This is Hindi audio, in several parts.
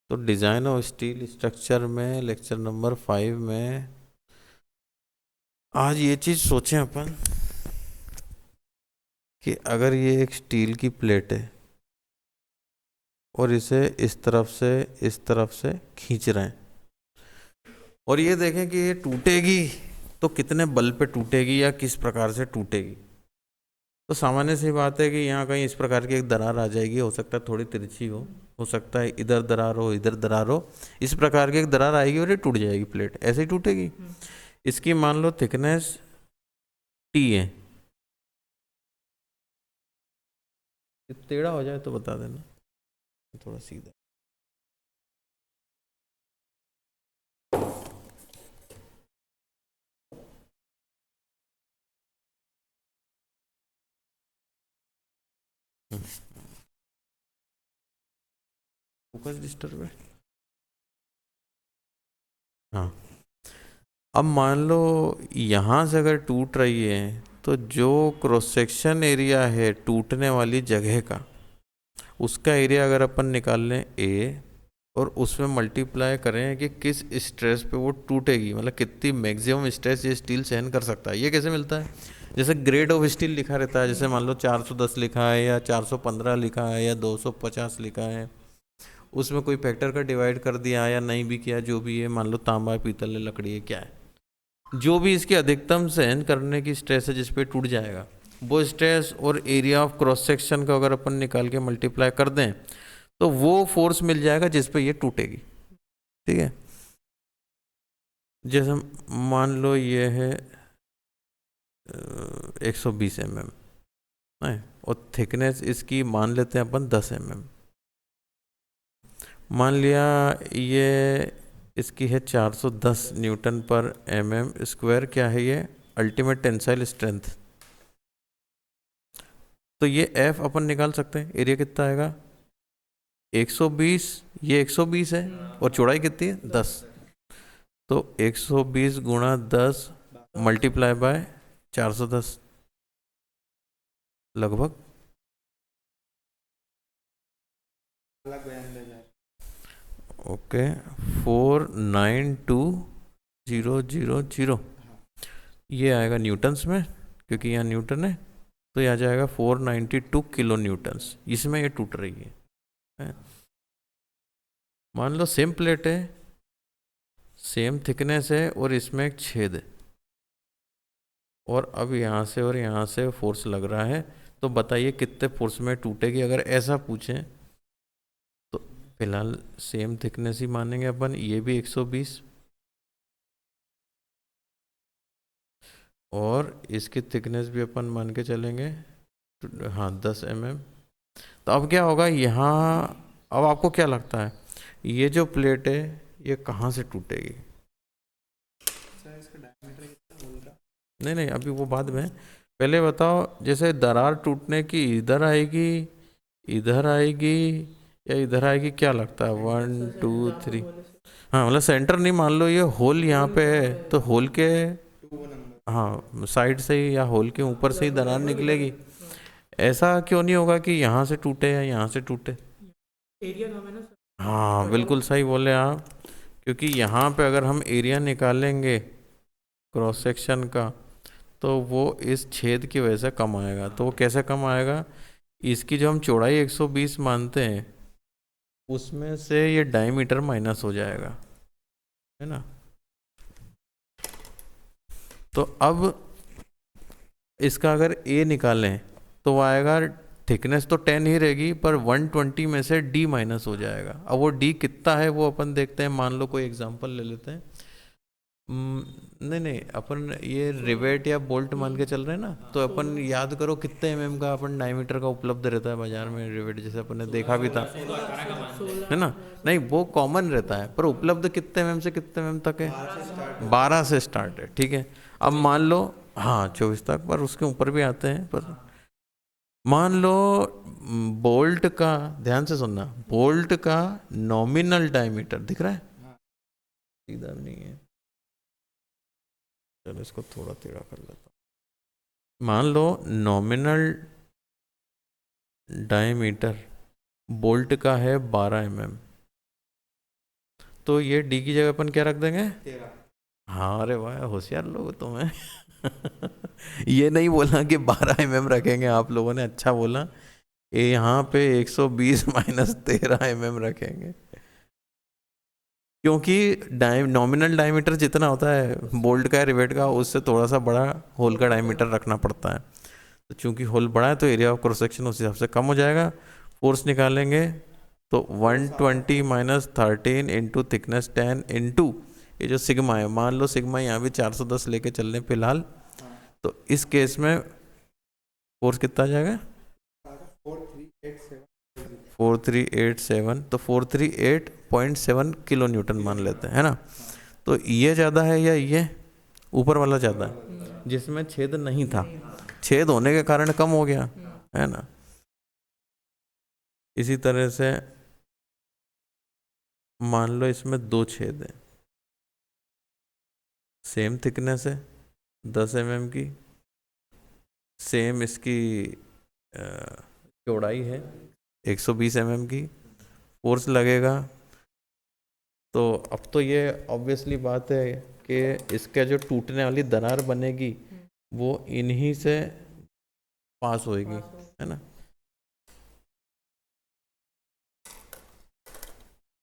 तो डिजाइन ऑफ स्टील स्ट्रक्चर में लेक्चर नंबर 5 में आज ये चीज सोचें अपन कि अगर ये एक स्टील की प्लेट है और इसे इस तरफ से खींच रहे हैं और ये देखें कि ये टूटेगी तो कितने बल पे टूटेगी या किस प्रकार से टूटेगी। तो सामान्य सी बात है कि यहाँ कहीं इस प्रकार की एक दरार आ जाएगी, हो सकता है थोड़ी तिरछी हो सकता है इधर दरार हो इधर दरार हो, इस प्रकार की एक दरार आएगी और ये टूट जाएगी, प्लेट ऐसे ही टूटेगी। इसकी मान लो थिकनेस टी है, टेढ़ा हो जाए तो बता देना, थोड़ा सीधा। फोकस डिस्टर्ब है। हाँ, अब मान लो यहाँ से अगर टूट रही है तो जो क्रॉस सेक्शन एरिया है टूटने वाली जगह का, उसका एरिया अगर अपन निकाल लें ए और उसमें मल्टीप्लाई करें कि किस स्ट्रेस पे वो टूटेगी, मतलब कितनी मैक्सिमम स्ट्रेस ये स्टील सहन कर सकता है। ये कैसे मिलता है? जैसे ग्रेड ऑफ स्टील लिखा रहता है, जैसे मान लो 410 लिखा है या 415 लिखा है या 250 लिखा है, उसमें कोई फैक्टर का डिवाइड कर दिया या नहीं भी किया, जो भी है, मान लो तांबा है, पीतल है, लकड़ी है, क्या है, जो भी इसकी अधिकतम सहन करने की स्ट्रेस है जिस पे टूट जाएगा, वो स्ट्रेस और एरिया ऑफ क्रॉस सेक्शन का अगर अपन निकाल के मल्टीप्लाई कर दें तो वो फोर्स मिल जाएगा जिस पे ये टूटेगी। ठीक है, जैसे मान लो ये है 120 mm है और थिकनेस इसकी मान लेते हैं अपन 10 mm। मान लिया ये इसकी है 410 न्यूटन पर mm², क्या है ये अल्टीमेट टेंसाइल स्ट्रेंथ। तो ये F अपन निकाल सकते हैं, एरिया कितना आएगा 120, ये 120 है और चौड़ाई कितनी है 10, तो 120 गुणा 10 मल्टीप्लाई बाय 410 लगभग, ओके 492000, ये आएगा न्यूटन्स में क्योंकि यहाँ न्यूटन है, तो ये आ जाएगा 492 किलो न्यूटन्स, इसमें ये टूट रही है। मान लो सेम प्लेट है, सेम थिकनेस है और इसमें एक छेद है और अब यहाँ से और यहाँ से फोर्स लग रहा है, तो बताइए कितने फोर्स में टूटेगी। अगर ऐसा पूछें तो फिलहाल सेम थिकनेस ही मानेंगे अपन, ये भी 120 और इसकी थिकनेस भी अपन मान के चलेंगे, हाँ 10 mm। तो अब क्या होगा यहाँ, अब आपको क्या लगता है ये जो प्लेट है ये कहाँ से टूटेगी? नहीं नहीं, अभी वो बाद में, पहले बताओ जैसे दरार टूटने की इधर आएगी, इधर आएगी या इधर आएगी, क्या लगता है 1 2 3? हाँ मतलब सेंटर नहीं, मान लो ये होल यहाँ पे है तो होल के, हाँ साइड से ही या होल के ऊपर से ही दरार निकलेगी। ऐसा क्यों नहीं होगा कि यहाँ से टूटे या यहाँ से टूटे? हाँ बिल्कुल सही बोले आप, क्योंकि यहाँ पे अगर हम एरिया निकालेंगे क्रॉस सेक्शन का तो वो इस छेद की वजह से कम आएगा। तो वो कैसे कम आएगा, इसकी जो हम चौड़ाई 120 मानते हैं उसमें से ये डायमीटर माइनस हो जाएगा, है ना। तो अब इसका अगर ए निकालें तो वो आएगा, थिकनेस तो 10 ही रहेगी पर 120 में से डी माइनस हो जाएगा। अब वो डी कितना है वो अपन देखते हैं, मान लो कोई एग्जांपल ले लेते हैं। नहीं नहीं, अपन ये रिवेट या बोल्ट मान के चल रहे हैं ना, तो अपन याद करो कितने का अपन डायमीटर का उपलब्ध रहता है बाजार में रिवेट, जैसे अपन ने देखा भी था, है ना। नहीं वो कॉमन रहता है पर उपलब्ध कितने से कितने तक है, 12 से स्टार्ट है, ठीक है। अब मान लो, हाँ 24 तक, पर उसके ऊपर भी आते हैं। पर मान लो बोल्ट का, ध्यान से सुनना, बोल्ट का नॉमिनल डायमीटर दिख रहा है, सीधा नहीं है, चलो इसको थोड़ा टेढ़ा कर लेता हूँ। मान लो नॉमिनल डायमीटर बोल्ट का है 12 mm, तो ये डी की जगह अपन क्या रख देंगे? 13। हाँ, अरे वाह, होशियार लोग तुम्हें। ये नहीं बोला कि 12 रखेंगे आप लोगों ने, अच्छा बोला। ये यहाँ पे 120 माइनस 13 रखेंगे, क्योंकि नॉमिनल डायमीटर जितना होता है बोल्ट का या रिवेट का, उससे थोड़ा सा बड़ा होल का डायमीटर रखना पड़ता है। तो चूंकि होल बड़ा है तो एरिया ऑफ क्रॉस सेक्शन उस हिसाब से कम हो जाएगा। फोर्स निकालेंगे तो 120 माइनस 13 इंटू थिकनेस 10 इंटू ये जो सिग्मा है, मान लो सिग्मा यहाँ भी 410 लेके चल रहे फिलहाल, तो इस केस में फोर्स कितना आ जाएगा? 4387। तो 438.7 किलो न्यूटन मान लेते हैं, है ना। तो ये ज़्यादा है या ये ऊपर वाला ज़्यादा है, जिसमें छेद नहीं था? छेद होने के कारण कम हो गया, है ना। इसी तरह से मान लो इसमें 2 छेद है, सेम थिकनेस है 10 mm की, सेम इसकी चौड़ाई है 120 mm की, फोर्स लगेगा। तो अब तो ये ऑब्वियसली बात है कि इसका जो टूटने वाली दरार बनेगी वो इन्हीं से पास होएगी, है ना।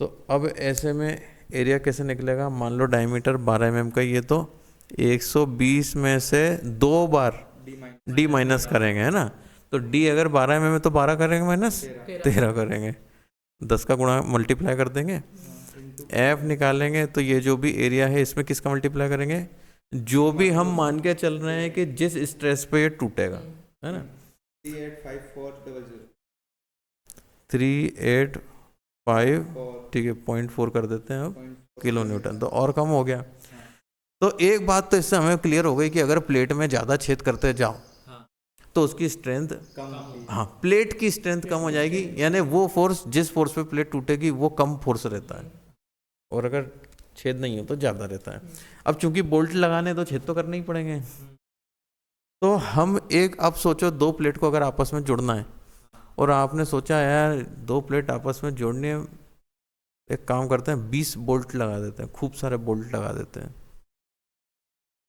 तो अब ऐसे में एरिया कैसे निकलेगा? मान लो डायमीटर 12 mm का, ये तो 120 में से 2 बार डी माइनस करेंगे, है ना। तो डी अगर 12 mm है तो 12 करेंगे माइनस 13 करेंगे, 10 का गुणा मल्टीप्लाई कर देंगे, एफ निकालेंगे। तो ये जो भी एरिया है इसमें किसका मल्टीप्लाई करेंगे? जो भी हम मान के चल रहे हैं कि जिस स्ट्रेस पे ये टूटेगा, है ना। 385 ठीक है, 0.4 कर देते हैं अब किलो न्यूटन, तो और कम हो गया। तो एक बात तो इससे हमें क्लियर हो गई कि अगर प्लेट में ज़्यादा छेद करते जाओ तो उसकी स्ट्रेंथ कम, हाँ, प्लेट की स्ट्रेंथ कम हो जाएगी, यानी वो फोर्स जिस फोर्स पे प्लेट टूटेगी वो कम फोर्स रहता है, और अगर छेद नहीं हो तो ज़्यादा रहता है। अब चूंकि बोल्ट लगाने तो छेद तो करने ही पड़ेंगे, तो हम एक, अब सोचो 2 प्लेट को अगर आपस में जोड़ना है, और आपने सोचा यार 2 प्लेट आपस में जोड़ने, एक काम करते हैं 20 बोल्ट लगा देते हैं, खूब सारे बोल्ट लगा देते हैं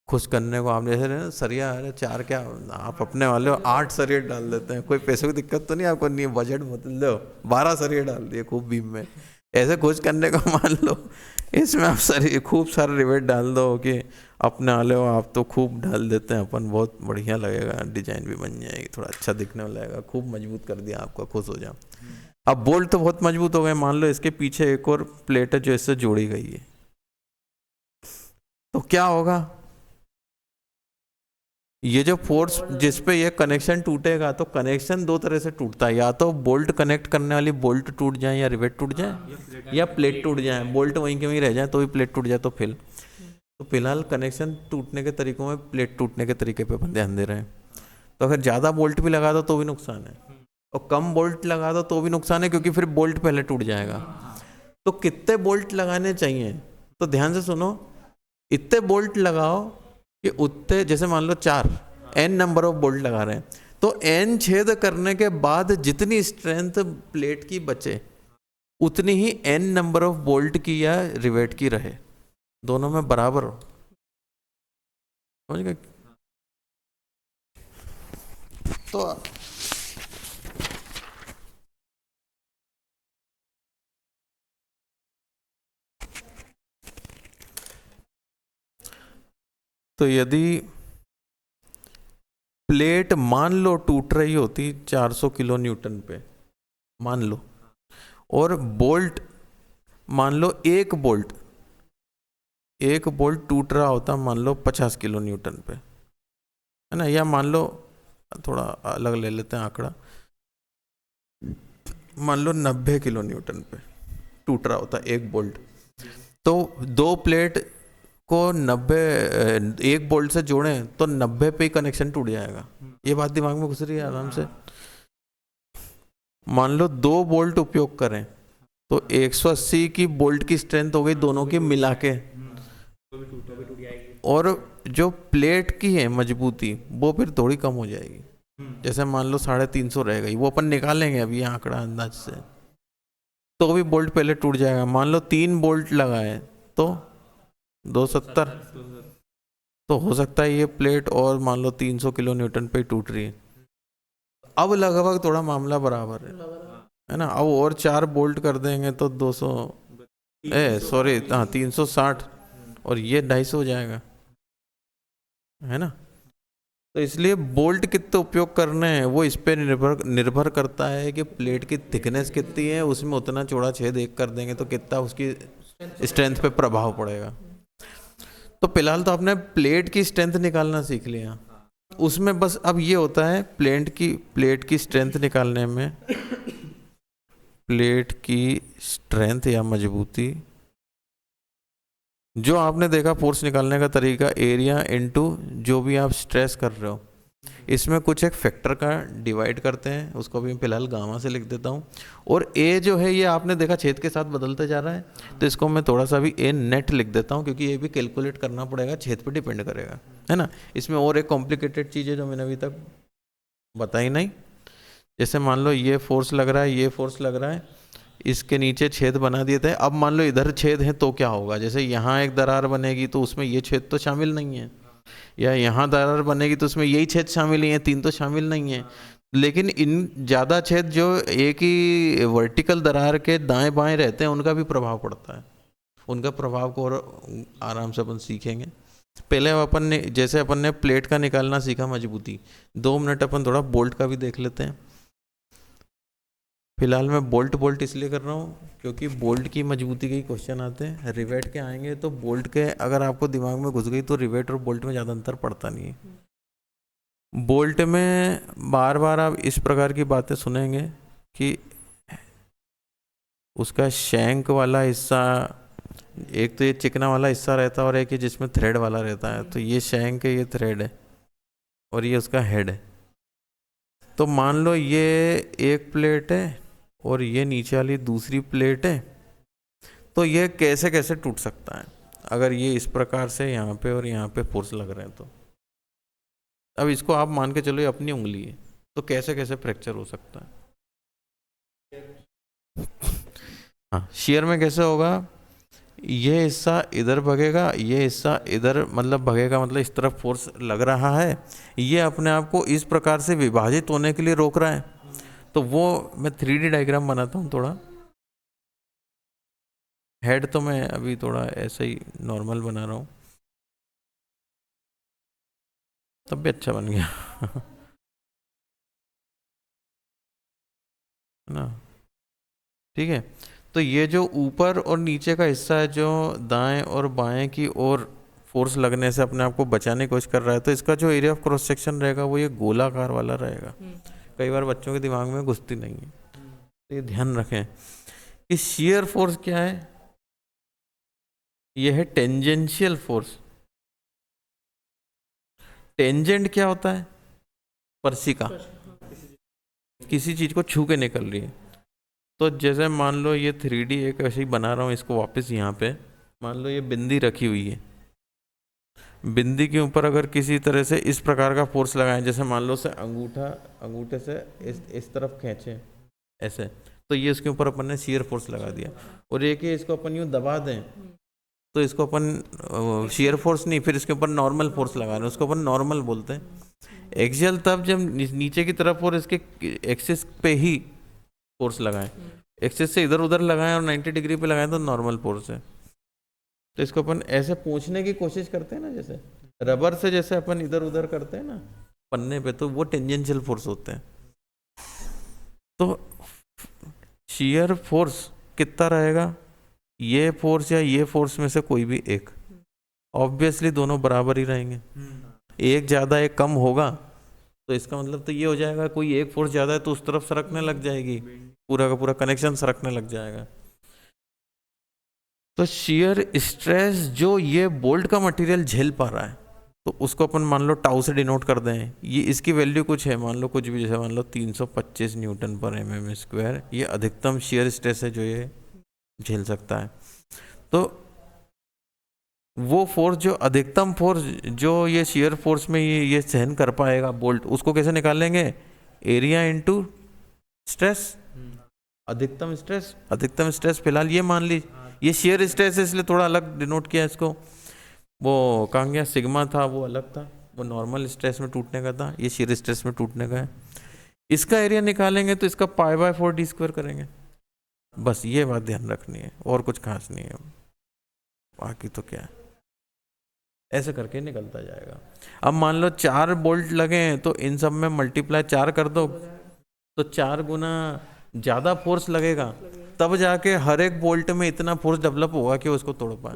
खुश करने को। आपने जैसे सरिया, अरे 4 क्या, आप अपने वाले हो 8 सरिये डाल देते हैं, कोई पैसे की दिक्कत तो नहीं आपको, नहीं बजट बदल दो, 12 सरिये डाल दिए खूब बीम में, ऐसे खुश करने को। मान लो इसमें आप सरिये खूब सारे रिवेट डाल दो कि अपने वाले हो आप, तो खूब डाल देते हैं अपन, बहुत बढ़िया लगेगा, डिजाइन भी बन जाएगी, थोड़ा अच्छा दिखने लगेगा, खूब मजबूत कर दिया आपका, खुश हो जाओ। अब बोल्ट तो बहुत मजबूत हो गए, मान लो इसके पीछे एक और प्लेट है जो इससे जोड़ी गई है, तो क्या होगा? ये जो फोर्स जिस पे ये कनेक्शन टूटेगा, तो कनेक्शन 2 तरह से टूटता है, या तो बोल्ट कनेक्ट करने वाली बोल्ट टूट जाए या रिवेट टूट जाए, या प्लेट टूट जाए, बोल्ट वहीं के वहीं रह जाए तो भी प्लेट टूट जाए तो फिर। तो फिलहाल कनेक्शन टूटने के तरीकों में प्लेट टूटने के तरीके पे अपन ध्यान दे रहे हैं। तो अगर ज़्यादा बोल्ट भी लगा दो तो भी नुकसान है, और कम बोल्ट लगा दो तो भी नुकसान है, क्योंकि फिर बोल्ट पहले टूट जाएगा। तो कितने बोल्ट लगाने चाहिए? तो ध्यान से सुनो, इतने बोल्ट लगाओ कि उतने, जैसे मान लो 4 n नंबर ऑफ बोल्ट लगा रहे हैं, तो n छेद करने के बाद जितनी स्ट्रेंथ प्लेट की बचे उतनी ही n नंबर ऑफ बोल्ट की या रिवेट की रहे, दोनों में बराबर हो, समझ गए? तो यदि प्लेट मान लो टूट रही होती 400 किलो न्यूटन पे, मान लो, और बोल्ट मान लो एक बोल्ट टूट रहा होता मान लो 50 किलो न्यूटन पे, है ना, या मान लो थोड़ा अलग ले लेते हैं आंकड़ा, मान लो 90 किलो न्यूटन पे टूट रहा होता एक बोल्ट, तो 2 प्लेट को 90 एक बोल्ट से जोड़ें तो 90 पे ही कनेक्शन टूट जाएगा। ये बात दिमाग में घुस रही है आराम से। मान लो 2 बोल्ट उपयोग करें तो 180 की बोल्ट की स्ट्रेंथ हो गई दोनों की मिला के, और जो प्लेट की है मजबूती वो फिर थोड़ी कम हो जाएगी, जैसे मान लो 350 रह गई, वो अपन निकालेंगे अभी आंकड़ा अंदाज से, तो भी बोल्ट पहले टूट जाएगा। मान लो 3 बोल्ट लगाए तो 270, तो हो सकता है ये प्लेट और मान लो 300 किलो न्यूटन पे टूट रही है। अब लगभग थोड़ा मामला बराबर है ना। अब और 4 बोल्ट कर देंगे तो 200 सॉरी हाँ 360, और ये 250 हो जाएगा, है ना। तो इसलिए बोल्ट कितने उपयोग करने हैं वो इस पे निर्भर करता है कि प्लेट की थिकनेस कितनी है, उसमें उतना चौड़ा छेद एक कर देंगे तो कितना उसकी स्ट्रेंथ पे प्रभाव पड़ेगा। तो फिलहाल तो आपने प्लेट की स्ट्रेंथ निकालना सीख लिया, उसमें बस अब ये होता है प्लेट की स्ट्रेंथ निकालने में, प्लेट की स्ट्रेंथ या मजबूती, जो आपने देखा फोर्स निकालने का तरीका, एरिया इनटू जो भी आप स्ट्रेस कर रहे हो, इसमें कुछ एक फैक्टर का डिवाइड करते हैं, उसको भी फिलहाल गामा से लिख देता हूँ। और ए जो है ये आपने देखा छेद के साथ बदलते जा रहा है, तो इसको मैं थोड़ा सा भी ए नेट लिख देता हूँ, क्योंकि ये भी कैलकुलेट करना पड़ेगा, छेद पे डिपेंड करेगा, है ना। इसमें और एक कॉम्प्लिकेटेड चीज़ है जो मैंने अभी तक बताई नहीं। जैसे मान लो ये फोर्स लग रहा है, ये फोर्स लग रहा है, इसके नीचे छेद बना दिए थे। अब मान लो इधर छेद है तो क्या होगा, जैसे यहाँ एक दरार बनेगी तो उसमें ये छेद तो शामिल नहीं है, या यहाँ दरार बनेगी तो उसमें यही छेद शामिल ही है, 3 तो शामिल नहीं है। लेकिन इन ज़्यादा छेद जो एक ही वर्टिकल दरार के दाएं बाएं रहते हैं उनका भी प्रभाव पड़ता है, उनका प्रभाव को और आराम से अपन सीखेंगे। पहले अपन ने जैसे अपन ने प्लेट का निकालना सीखा मजबूती, 2 मिनट अपन थोड़ा बोल्ट का भी देख लेते हैं। फिलहाल मैं बोल्ट इसलिए कर रहा हूँ क्योंकि बोल्ट की मजबूती के ही क्वेश्चन आते हैं, रिवेट के आएंगे तो बोल्ट के अगर आपको दिमाग में घुस गई तो रिवेट और बोल्ट में ज़्यादा अंतर पड़ता नहीं है। बोल्ट में बार बार आप इस प्रकार की बातें सुनेंगे कि उसका शैंक वाला हिस्सा, एक तो ये चिकना वाला हिस्सा रहता है और एक ही जिसमें थ्रेड वाला रहता है, तो ये शैंक है, ये थ्रेड है, और ये उसका हेड है। तो मान लो ये एक प्लेट है और ये नीचे वाली दूसरी प्लेट है, तो ये कैसे कैसे टूट सकता है अगर ये इस प्रकार से यहाँ पे और यहाँ पे फोर्स लग रहे हैं तो। अब इसको आप मान के चलो ये अपनी उंगली है, तो कैसे कैसे फ्रैक्चर हो सकता है। हाँ, शेयर में कैसे होगा, ये हिस्सा इधर भगेगा, ये हिस्सा इधर मतलब भगेगा, मतलब इस तरफ फोर्स लग रहा है, ये अपने आप को इस प्रकार से विभाजित होने के लिए रोक रहा है। तो वो मैं 3D डायग्राम बनाता हूँ थोड़ा। हेड तो मैं अभी थोड़ा ऐसे ही नॉर्मल बना रहा हूँ, तब भी अच्छा बन गया है ना। ठीक है, तो ये जो ऊपर और नीचे का हिस्सा है जो दाएं और बाएं की ओर फोर्स लगने से अपने आप को बचाने की कोशिश कर रहा है, तो इसका जो एरिया ऑफ क्रॉस सेक्शन रहेगा वो ये गोलाकार वाला रहेगा। कई बार बच्चों के दिमाग में घुसती नहीं है, तो ये ध्यान रखें कि शियर फोर्स क्या है, ये है टेंजेंशियल फोर्स। टेंजेंट क्या होता है, स्पर्शिका, किसी चीज को छू के निकल रही है। तो जैसे मान लो ये 3D एक ऐसे ही बना रहा हूँ, इसको वापस यहाँ पे मान लो ये बिंदी रखी हुई है, बिंदी के ऊपर अगर किसी तरह से इस प्रकार का फोर्स लगाएं, जैसे मान लो से अंगूठे से इस तरफ खींचे ऐसे, तो ये इसके ऊपर अपन ने शियर फोर्स लगा दिया। और एक ही इसको अपन यूँ दबा दें तो इसको अपन शियर फोर्स नहीं, फिर इसके ऊपर नॉर्मल फोर्स लगा रहे हैं, उसको अपन नॉर्मल बोलते हैं। एक्सियल तब जब नीचे की तरफ और इसके एक्सिस पे ही फोर्स लगाएं, एक्सिस से इधर उधर लगाएं और 90 डिग्री पे लगाएं तो नॉर्मल फोर्स है। तो इसको अपन ऐसे पूछने की कोशिश करते हैं ना, जैसे रबर से जैसे अपन इधर उधर करते हैं ना पन्ने पे, तो वो टेंजेंशियल फोर्स होते हैं। तो शियर फोर्स कितना रहेगा, ये फोर्स या ये फोर्स में से कोई भी एक, ऑब्वियसली दोनों बराबर ही रहेंगे। एक ज़्यादा एक कम होगा तो इसका मतलब तो ये हो जाएगा कोई एक फोर्स ज़्यादा है तो उस तरफ सरकने लग जाएगी, पूरा का पूरा कनेक्शन सरकने लग जाएगा। तो शियर स्ट्रेस जो ये बोल्ट का मटेरियल झेल पा रहा है, तो उसको अपन मान लो टाउ से डिनोट कर दें। ये इसकी वैल्यू कुछ है, मान लो कुछ भी, जैसे मान लो 325 न्यूटन पर mm स्क्वायर, ये अधिकतम शियर स्ट्रेस है जो ये झेल सकता है। तो वो फोर्स जो अधिकतम फोर्स जो ये शियर फोर्स में ये सहन कर पाएगा बोल्ट, उसको कैसे निकालेंगे, एरिया इनटू स्ट्रेस। अधिकतम स्ट्रेस फिलहाल ये मान ली, ये शेयर स्ट्रेस है इसलिए थोड़ा अलग डिनोट किया इसको। वो कहाँ गया, सिग्मा था वो अलग था, वो नॉर्मल स्ट्रेस में टूटने का था, ये शेयर स्ट्रेस में टूटने का है। इसका एरिया निकालेंगे तो इसका π/4d² करेंगे, बस ये बात ध्यान रखनी है, और कुछ खास नहीं है, बाकी तो क्या है, ऐसे करके निकलता जाएगा। अब मान लो 4 बोल्ट लगे हैं तो इन सब में मल्टीप्लाई 4 कर दो, तो 4 गुना ज़्यादा फोर्स लगेगा, तब जाके हर एक बोल्ट में इतना फोर्स डेवलप होगा कि उसको तोड़ पाए।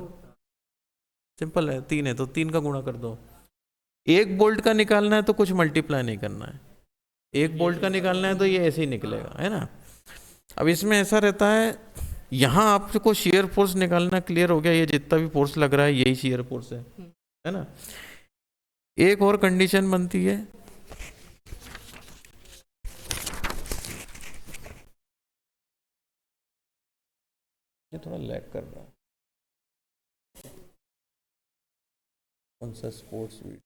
सिंपल है, 3 है तो 3 का गुणा कर दो। एक बोल्ट का निकालना है तो कुछ मल्टीप्लाई नहीं करना है, एक बोल्ट का निकालना है तो ये ऐसे ही निकलेगा, है ना। अब इसमें ऐसा रहता है, यहाँ आपको शेयर फोर्स निकालना क्लियर हो गया, ये जितना भी फोर्स लग रहा है यही शेयर फोर्स है ना। एक और कंडीशन बनती है, ये थोड़ा लैग कर रहा है, कौन सा स्पोर्ट्स वीडियो,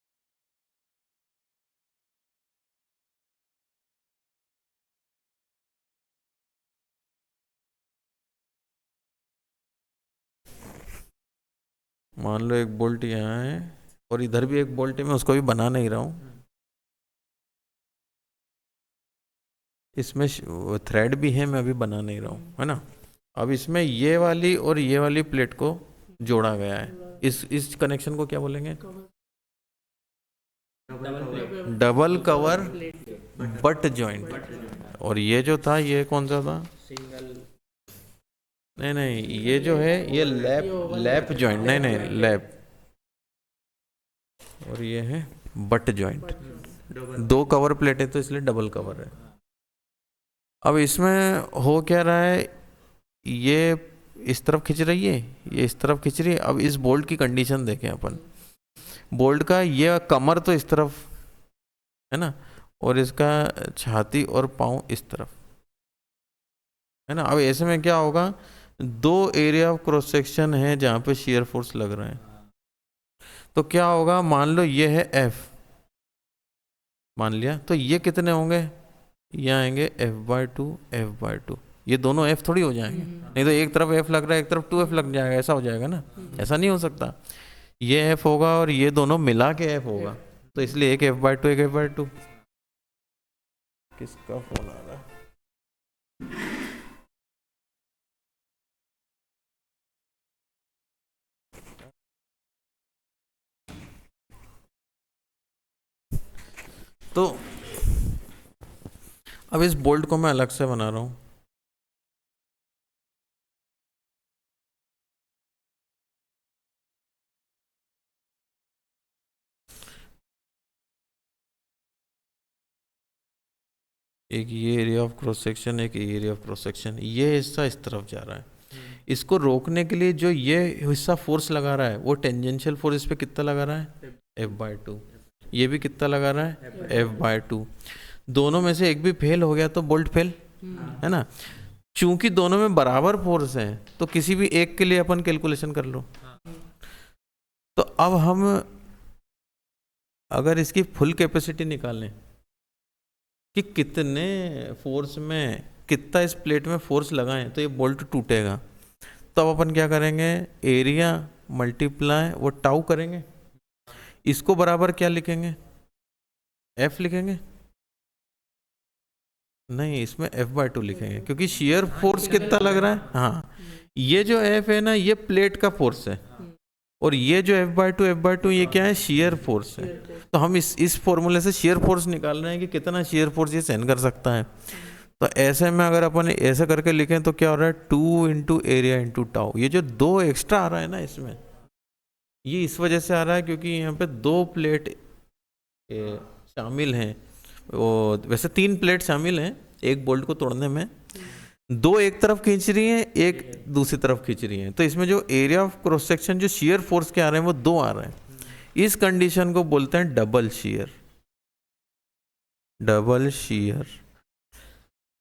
मान लो एक बोल्ट यहाँ है और इधर भी एक बोल्ट है, मैं उसको भी बना नहीं रहा हूँ, इसमें थ्रेड भी है, मैं अभी बना नहीं रहा हूँ, है ना। अब इसमें ये वाली और ये वाली प्लेट को जोड़ा गया है, इस कनेक्शन को क्या बोलेंगे, डबल कवर बट जॉइंट। और ये जो था ये कौन सा था, नहीं ये जो है ये लैप जॉइंट, नहीं लैप, और ये है बट जॉइंट। 2 कवर प्लेट है तो इसलिए डबल कवर है। अब इसमें हो क्या रहा है, ये इस तरफ खिंच रही है, ये इस तरफ खिंच रही है। अब इस बोल्ट की कंडीशन देखें अपन, बोल्ट का ये कमर तो इस तरफ है ना, और इसका छाती और पाँव इस तरफ है ना। अब ऐसे में क्या होगा, 2 एरिया ऑफ क्रॉस सेक्शन है जहाँ पे शेयर फोर्स लग रहे हैं, तो क्या होगा, मान लो ये है F, मान लिया, तो ये कितने होंगे, ये आएंगे F/2 F/2, ये दोनों F थोड़ी हो जाएंगे, नहीं तो एक तरफ F लग रहा है एक तरफ 2F लग जाएगा, ऐसा हो जाएगा ना, ऐसा नहीं हो सकता। ये F होगा और ये दोनों मिला के F होगा, तो इसलिए एक F/2 एक F/2। किसका फोन आ रहा है, तो अब इस बोल्ट को मैं अलग से बना रहा हूँ, एक ये एरिया ऑफ क्रॉस सेक्शन, एक एरिया ऑफ क्रॉस सेक्शन, ये हिस्सा इस तरफ जा रहा है। इसको रोकने के लिए जो ये हिस्सा फोर्स लगा रहा है वो टेंजेंशियल फोर्स इस पे कितना लगा रहा है, F/2, ये भी कितना लगा रहा है, F/2। दोनों में से एक भी फेल हो गया तो बोल्ट फेल, है ना। चूंकि दोनों में बराबर फोर्स है तो किसी भी एक के लिए अपन कैलकुलेशन कर लो। तो अब हम अगर इसकी फुल कैपेसिटी निकालें कि कितने फोर्स में, कितना इस प्लेट में फोर्स लगाएं तो ये बोल्ट टूटेगा, तो अब अपन क्या करेंगे, एरिया मल्टीप्लाई वो टाउ करेंगे, इसको बराबर क्या लिखेंगे, F लिखेंगे, नहीं इसमें F/2 लिखेंगे, क्योंकि शेयर फोर्स कितना लग रहा है, हाँ ये जो F है ना ये प्लेट का फोर्स है, और ये जो F/2 ये क्या है, शेयर फोर्स है। तो हम इस फॉर्मूले से शेयर फोर्स निकाल रहे हैं कि कितना शेयर फोर्स ये सहन कर सकता है। तो ऐसे में अगर अपन ऐसे करके लिखें तो क्या हो रहा है, 2 इंटू एरिया इंटू टाउ। ये जो 2 एक्स्ट्रा आ रहा है ना इसमें, ये इस वजह से आ रहा है क्योंकि यहाँ पे 2 प्लेट शामिल हैं, वो वैसे 3 प्लेट शामिल हैं एक बोल्ट को तोड़ने में, 2 एक तरफ खींच रही हैं एक दूसरी तरफ खींच रही हैं, तो इसमें जो एरिया ऑफ क्रॉस सेक्शन जो शेयर फोर्स के आ रहे हैं वो 2 आ रहे हैं। इस कंडीशन को बोलते हैं डबल शेयर, डबल शेयर।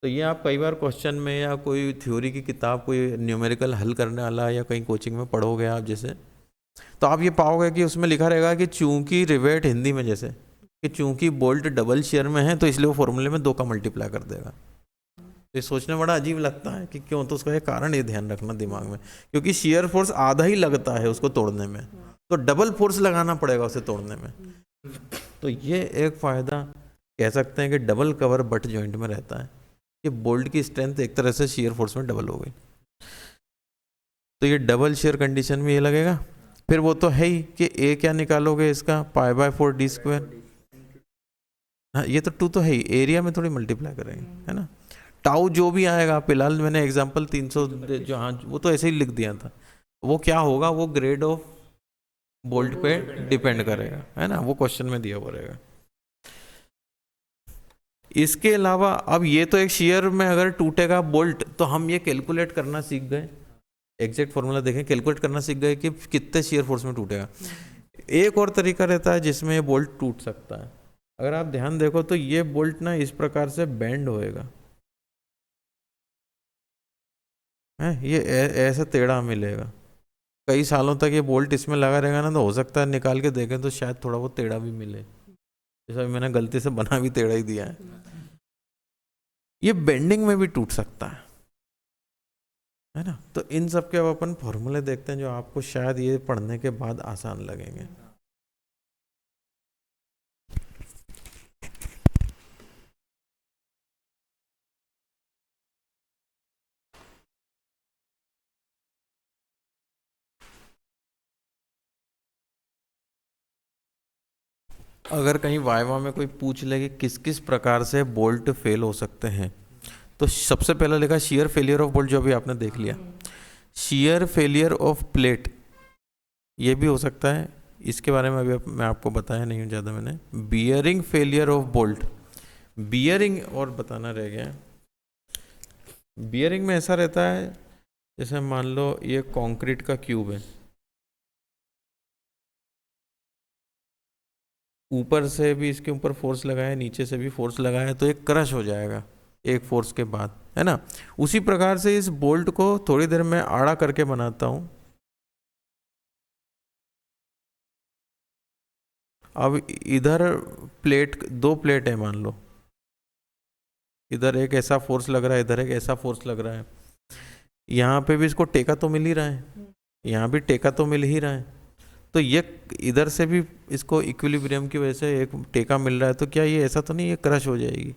तो ये आप कई बार क्वेश्चन में या कोई थ्योरी की किताब कोई न्यूमेरिकल हल करने वाला या कहीं कोचिंग में पढ़ोगे आप जैसे, तो आप ये पाओगे कि उसमें लिखा रहेगा कि चूंकि रिवेट हिंदी में जैसे कि चूंकि बोल्ट डबल शेयर में है तो इसलिए वो फॉर्मूले में 2 का मल्टीप्लाई कर देगा, तो ये सोचने बड़ा अजीब लगता है कि क्यों, तो उसका एक कारण ये ध्यान रखना दिमाग में, क्योंकि शियर फोर्स आधा ही लगता है उसको तोड़ने में, तो डबल फोर्स लगाना पड़ेगा उसे तोड़ने में। तो ये एक फ़ायदा कह सकते हैं कि डबल कवर बट जॉइंट में रहता है कि बोल्ट की स्ट्रेंथ एक तरह से शियर फोर्स में डबल हो गई। तो ये डबल शियर कंडीशन में ये लगेगा। फिर वो तो है ही कि ए क्या निकालोगे इसका, π/4d²। हाँ ये तो 2 तो है ही, एरिया में थोड़ी मल्टीप्लाई करेंगे, है ना। टाउ जो भी आएगा, फिलहाल मैंने एग्जांपल 300 जो, हाँ वो तो ऐसे ही लिख दिया था, वो क्या होगा, वो ग्रेड ऑफ बोल्ट पे डिपेंड करेगा, है ना, वो क्वेश्चन में दिया हुआ रहेगा। इसके अलावा अब ये तो एक शियर में अगर टूटेगा बोल्ट तो हम ये कैलकुलेट करना सीख गए, एग्जैक्ट फॉर्मूला देखें, कैलकुलेट करना सीख गए कि कितने शियर फोर्स में टूटेगा। एक और तरीका रहता है जिसमें ये बोल्ट टूट सकता है। अगर आप ध्यान देखो तो ये बोल्ट ना इस प्रकार से बेंड होएगा, है ये ऐसे टेढ़ा मिलेगा। कई सालों तक ये बोल्ट इसमें लगा रहेगा ना, तो हो सकता है निकाल के देखें तो शायद थोड़ा बहुत टेढ़ा भी मिले, जैसा मैंने गलती से बना भी टेढ़ा ही दिया है। ये बेंडिंग में भी टूट सकता है ना। तो इन सब के अब अपन फॉर्मूले देखते हैं जो आपको शायद ये पढ़ने के बाद आसान लगेंगे। अगर कहीं वाइवा में कोई पूछ ले कि किस किस प्रकार से बोल्ट फेल हो सकते हैं, तो सबसे पहला लिखा शियर फेलियर ऑफ बोल्ट, जो अभी आपने देख लिया। शियर फेलियर ऑफ प्लेट ये भी हो सकता है, इसके बारे में अभी मैं आपको बताया नहीं हूँ ज़्यादा मैंने। Bearing failure of bolt, bearing और बताना रह गया। बियरिंग में ऐसा रहता है, जैसे मान लो ये कंक्रीट का क्यूब है, ऊपर से भी इसके ऊपर फोर्स लगाया, नीचे से भी फोर्स लगाया, तो एक क्रश हो जाएगा एक फोर्स के बाद, है ना। उसी प्रकार से इस बोल्ट को थोड़ी देर में आड़ा करके बनाता हूँ। अब इधर प्लेट, 2 प्लेट है मान लो, इधर एक ऐसा फोर्स लग रहा है, इधर एक ऐसा फोर्स लग रहा है। यहाँ पे भी इसको टेका तो मिल ही रहा है, यहाँ भी टेका तो मिल ही रहा है, तो ये इधर से भी इसको इक्विलिब्रियम की वजह से एक टेका मिल रहा है, तो क्या ये ऐसा तो नहीं ये क्रश हो जाएगी?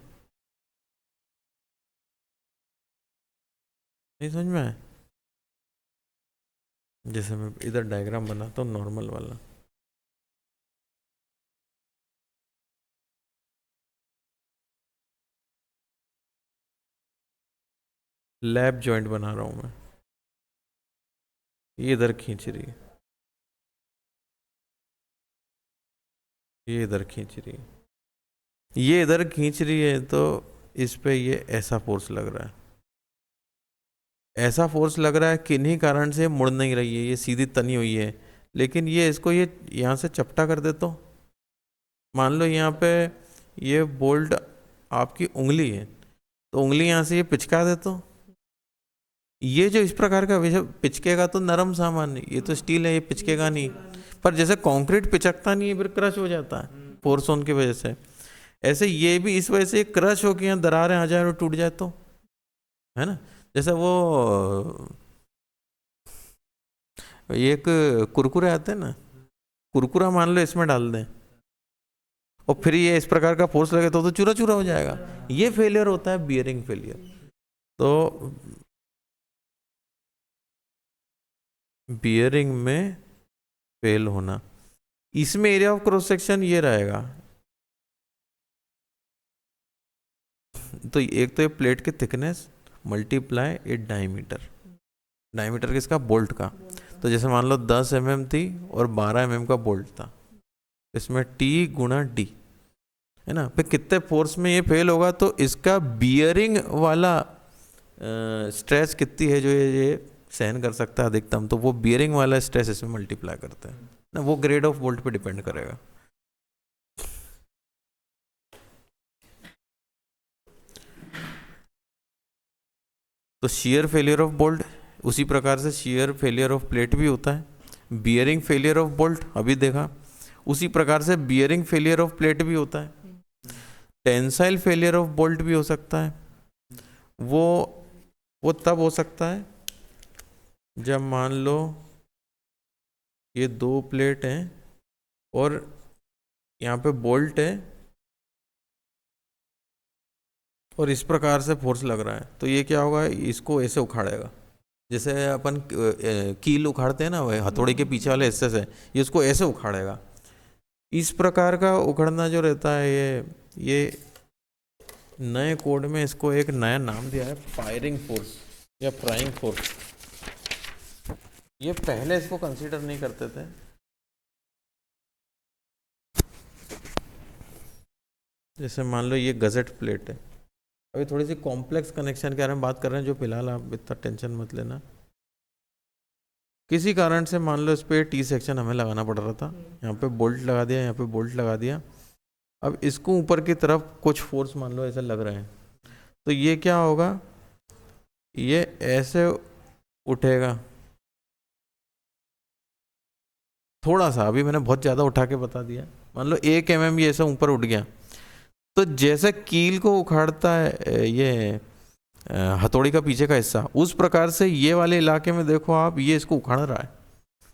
नहीं समझ में आया? जैसे मैं इधर डायग्राम बनाता हूँ नॉर्मल वाला, लैब जॉइंट बना रहा हूँ मैं, ये इधर खींच रही है, ये इधर खींच रही है, ये इधर खींच रही है, तो इस पे ये ऐसा फोर्स लग रहा है, ऐसा फोर्स लग रहा है, किन्हीं कारण से मुड़ नहीं रही है, ये सीधी तनी हुई है, लेकिन ये इसको ये यहाँ से चपटा कर दे तो मान लो यहाँ पे ये बोल्ट आपकी उंगली है, तो उंगली यहाँ से ये पिचका दे तो ये जो इस प्रकार का पिचकेगा तो नरम सामान, ये तो स्टील है, ये पिचकेगा नहीं। पर जैसे कंक्रीट पिचकता नहीं है, फिर क्रश हो जाता है फोर्स ऑन की वजह से, ऐसे ये भी इस वजह से क्रश होकर यहाँ दरारें आ जाए और टूट जाए तो, है ना। जैसे वो एक कुरकुरे आते हैं ना, कुरकुरा मान लो इसमें डाल दें और फिर ये इस प्रकार का फोर्स लगे तो चूरा चूरा हो जाएगा, ये फेलियर होता है बियरिंग फेलियर। तो बियरिंग में फेल होना, इसमें एरिया ऑफ क्रॉस सेक्शन ये रहेगा, तो एक तो ये प्लेट की थिकनेस मल्टीप्लाई ए डायमीटर, डायमीटर किसका, बोल्ट का। तो जैसे मान लो 10 mm थी और 12 mm का बोल्ट था, इसमें T गुणा D, है ना। फिर कितने फोर्स में ये फेल होगा, तो इसका बियरिंग वाला स्ट्रेस कितनी है जो ये सहन कर सकता है अधिकतम, तो वो बियरिंग वाला स्ट्रेस इसमें मल्टीप्लाई करते हैं ना, वो ग्रेड ऑफ बोल्ट पे डिपेंड करेगा। तो शियर फेलियर ऑफ बोल्ट, उसी प्रकार से शियर फेलियर ऑफ प्लेट भी होता है। बियरिंग फेलियर ऑफ बोल्ट अभी देखा, उसी प्रकार से बियरिंग फेलियर ऑफ प्लेट भी होता है। टेंसाइल फेलियर ऑफ बोल्ट भी हो सकता है, वो वो तब हो सकता है जब मान लो ये दो प्लेट हैं और यहाँ पे बोल्ट है और इस प्रकार से फोर्स लग रहा है, तो ये क्या होगा, इसको ऐसे उखाड़ेगा। जैसे अपन कील उखाड़ते हैं ना, वो हथौड़ी के पीछे वाले हिस्से से, ये उसको ऐसे उखाड़ेगा। इस प्रकार का उखड़ना जो रहता है, ये नए कोड में इसको एक नया नाम दिया है, फायरिंग फोर्स या प्राइंग फोर्स। ये पहले इसको कंसीडर नहीं करते थे। जैसे मान लो ये गजेट प्लेट है, अभी थोड़ी सी कॉम्प्लेक्स कनेक्शन के बारे में बात कर रहे हैं, जो फिलहाल आप इतना टेंशन मत लेना। किसी कारण से मान लो इस पर टी सेक्शन हमें लगाना पड़ रहा था, यहाँ पे बोल्ट लगा दिया, यहाँ पे बोल्ट लगा दिया। अब इसको ऊपर की तरफ कुछ फोर्स मान लो ऐसे लग रहे हैं, तो ये क्या होगा, ये ऐसे उठेगा थोड़ा सा। अभी मैंने बहुत ज़्यादा उठा के बता दिया। मान लो 1 mm ये ऐसा ऊपर उठ गया, तो जैसे कील को उखाड़ता है ये हथौड़ी का पीछे का हिस्सा, उस प्रकार से ये वाले इलाके में देखो आप, ये इसको उखाड़ रहा है,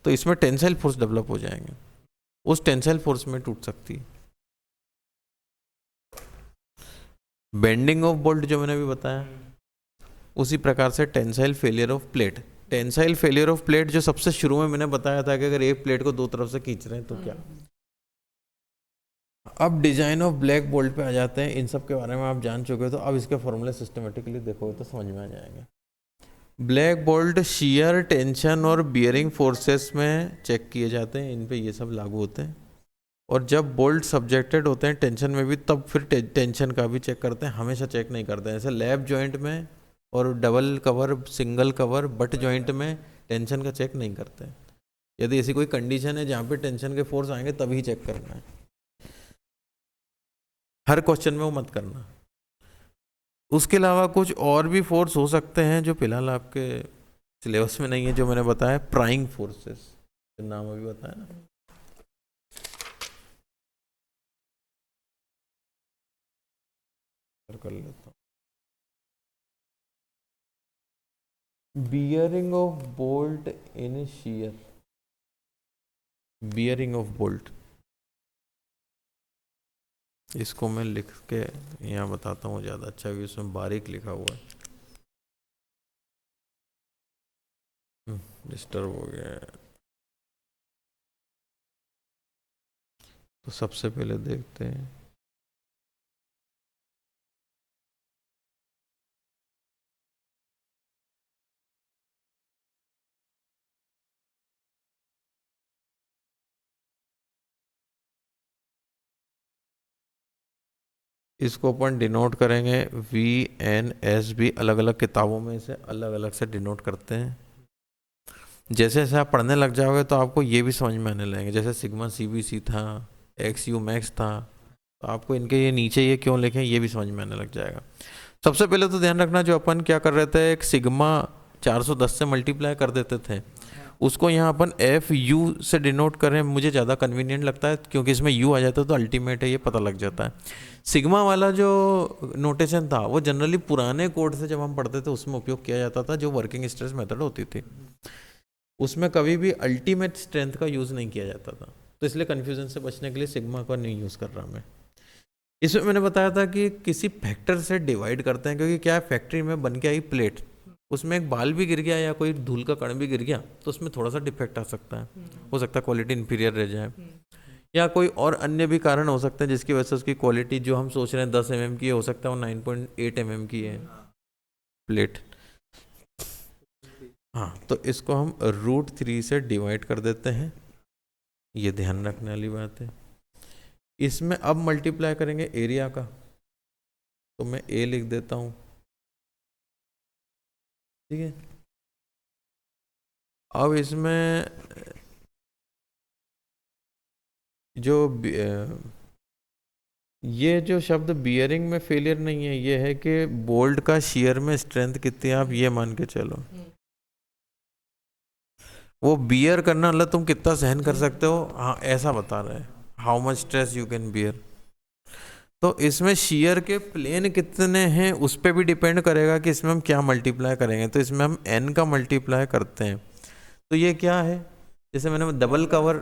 तो इसमें टेंसाइल फोर्स डेवलप हो जाएंगे, उस टेंसाइल फोर्स में टूट सकती है। बेंडिंग ऑफ बोल्ट जो मैंने अभी बताया, उसी प्रकार से tensile failure of plate. Tensile failure of plate जो सबसे शुरू में मैंने बताया था कि अगर एक प्लेट को दो तरफ से खींच रहे हैं तो क्या। अब डिजाइन ऑफ ब्लैक बोल्ट पे आ जाते हैं। इन सब के बारे में आप जान चुके हो, तो अब इसके फॉर्मूले सिस्टमेटिकली देखोगे तो समझ में आ जाएंगे। ब्लैक बोल्ट शियर, टेंशन और बियरिंग फोर्सेस में चेक किए जाते हैं, इन पे ये सब लागू होते हैं। और जब बोल्ट सब्जेक्टेड होते हैं टेंशन में भी, तब फिर टेंशन का भी चेक करते हैं, हमेशा चेक नहीं करते हैं। जैसे लैब जॉइंट में और double cover, single cover, butt joint में टेंशन का चेक नहीं करते। यदि ऐसी कोई कंडीशन है जहाँ पे टेंशन के फोर्स आएंगे तभी चेक करना है, हर क्वेश्चन में वो मत करना। उसके अलावा कुछ और भी फोर्स हो सकते हैं जो फिलहाल आपके सिलेबस में नहीं है, जो मैंने बताया प्राइंग फोर्सेस, नाम अभी बताया ना। कर लेता हूँ। Bearing of bolt in shear, bearing of bolt, इसको मैं लिख के यहाँ बताता हूँ ज़्यादा अच्छा, भी उसमें बारीक लिखा हुआ है। डिस्टर्ब हो गया है, तो सबसे पहले देखते हैं इसको अपन डिनोट करेंगे VNSB। अलग अलग किताबों में इसे अलग अलग से डिनोट करते हैं। जैसे जैसे आप पढ़ने लग जाओगे तो आपको ये भी समझ में आने लगेंगे। जैसे सिग्मा CBC था, XU मैक्स था, तो आपको इनके ये नीचे ये क्यों लिखे ये भी समझ में आने लग जाएगा। सबसे पहले तो ध्यान रखना, जो अपन क्या कर रहे थे, एक सिग्मा 410 से मल्टीप्लाई कर देते थे, उसको यहाँ अपन FU से डिनोट करें, मुझे ज़्यादा कन्वीनियंट लगता है, क्योंकि इसमें U आ जाता है तो अल्टीमेट है, ये पता लग जाता है। सिग्मा वाला जो नोटेशन था वो जनरली पुराने कोड से जब हम पढ़ते थे उसमें उपयोग किया जाता था, जो वर्किंग स्ट्रेस मेथड होती थी, उसमें कभी भी अल्टीमेट स्ट्रेंथ का यूज़ नहीं किया जाता था। तो इसलिए कन्फ्यूजन से बचने के लिए सिग्मा का नहीं यूज़ कर रहा मैं। इसमें मैंने बताया था कि किसी फैक्टर से डिवाइड करते हैं, क्योंकि क्या है, फैक्ट्री में बन के आई प्लेट, उसमें एक बाल भी गिर गया या कोई धूल का कण भी गिर गया तो उसमें थोड़ा सा डिफेक्ट आ सकता है, हो सकता है क्वालिटी इन्फीरियर रह जाए, या कोई और अन्य भी कारण हो सकते हैं जिसकी वजह से उसकी क्वालिटी जो हम सोच रहे हैं 10 mm की है, हो सकता है वो 9.8 mm की है प्लेट। हाँ, तो इसको हम √3 से डिवाइड कर देते हैं, ये ध्यान रखने वाली बात है। इसमें अब मल्टीप्लाई करेंगे एरिया का, तो मैं A लिख देता हूँ, ठीक है। अब इसमें जो ये जो शब्द बियरिंग में फेलियर नहीं है, ये है कि बोल्ट का शियर में स्ट्रेंथ कितनी है, आप ये मान के चलो। वो बियर करना मतलब तुम कितना सहन कर सकते हो, हाँ ऐसा बता रहे हैं, how much stress you can bear. तो इसमें शियर के प्लेन कितने हैं उस पर भी डिपेंड करेगा कि इसमें हम क्या मल्टीप्लाई करेंगे। तो इसमें हम n का मल्टीप्लाई करते हैं। तो ये क्या है, जैसे मैंने डबल कवर,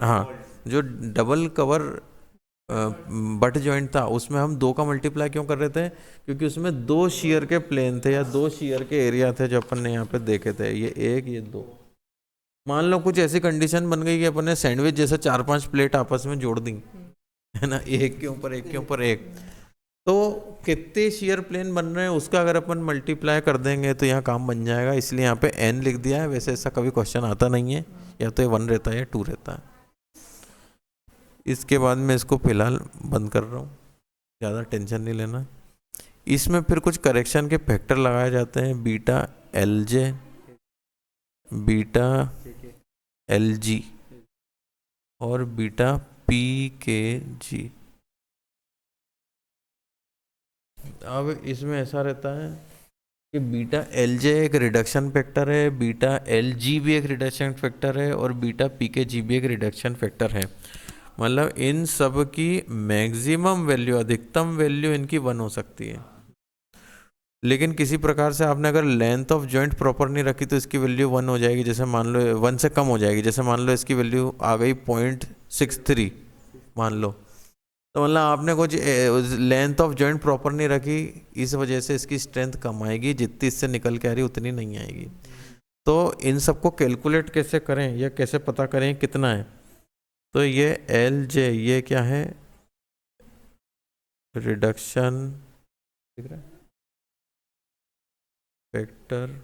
हाँ, जो डबल कवर बट जॉइंट था उसमें हम 2 का मल्टीप्लाई क्यों कर रहे थे, क्योंकि उसमें 2 शियर के प्लेन थे या 2 शियर के एरिया थे जो अपन ने यहाँ पे देखे थे, ये 1 ये 2। मान लो कुछ ऐसी कंडीशन बन गई कि अपन ने सैंडविच जैसे 4-5 प्लेट आपस में जोड़ दी, है ना, एक के ऊपर एक के ऊपर एक, तो कितने शेयर प्लेन बन रहे हैं उसका अगर अपन मल्टीप्लाई कर देंगे तो यहाँ काम बन जाएगा। इसलिए यहाँ पे n लिख दिया है। वैसे ऐसा कभी क्वेश्चन आता नहीं है, या तो ये 1 रहता है या 2 रहता है। इसके बाद मैं इसको फिलहाल बंद कर रहा हूँ, ज़्यादा टेंशन नहीं लेना। इसमें फिर कुछ करेक्शन के फैक्टर लगाए जाते हैं, बीटा LJ, बीटा LG और बीटा PKG। अब इसमें ऐसा रहता है कि बीटा LJ एक रिडक्शन फैक्टर है, बीटा LG भी एक रिडक्शन फैक्टर है और बीटा PKG भी एक रिडक्शन फैक्टर है। मतलब इन सब की मैक्सिमम वैल्यू, अधिकतम वैल्यू इनकी 1 हो सकती है। लेकिन किसी प्रकार से आपने अगर लेंथ ऑफ जॉइंट प्रॉपर नहीं रखी तो इसकी वैल्यू 1 हो जाएगी। जैसे मान लो 1 से कम हो जाएगी, जैसे मान लो इसकी वैल्यू आ गई 0.63 मान लो, तो मतलब आपने कुछ लेंथ ऑफ जॉइंट प्रॉपर नहीं रखी, इस वजह से इसकी स्ट्रेंथ कम आएगी, जितनी इससे निकल के आ रही उतनी नहीं आएगी। तो इन सबको कैलकुलेट कैसे करें या कैसे पता करें कितना है, तो ये LJ ये क्या है, रिडक्शन दिख रहा है फैक्टर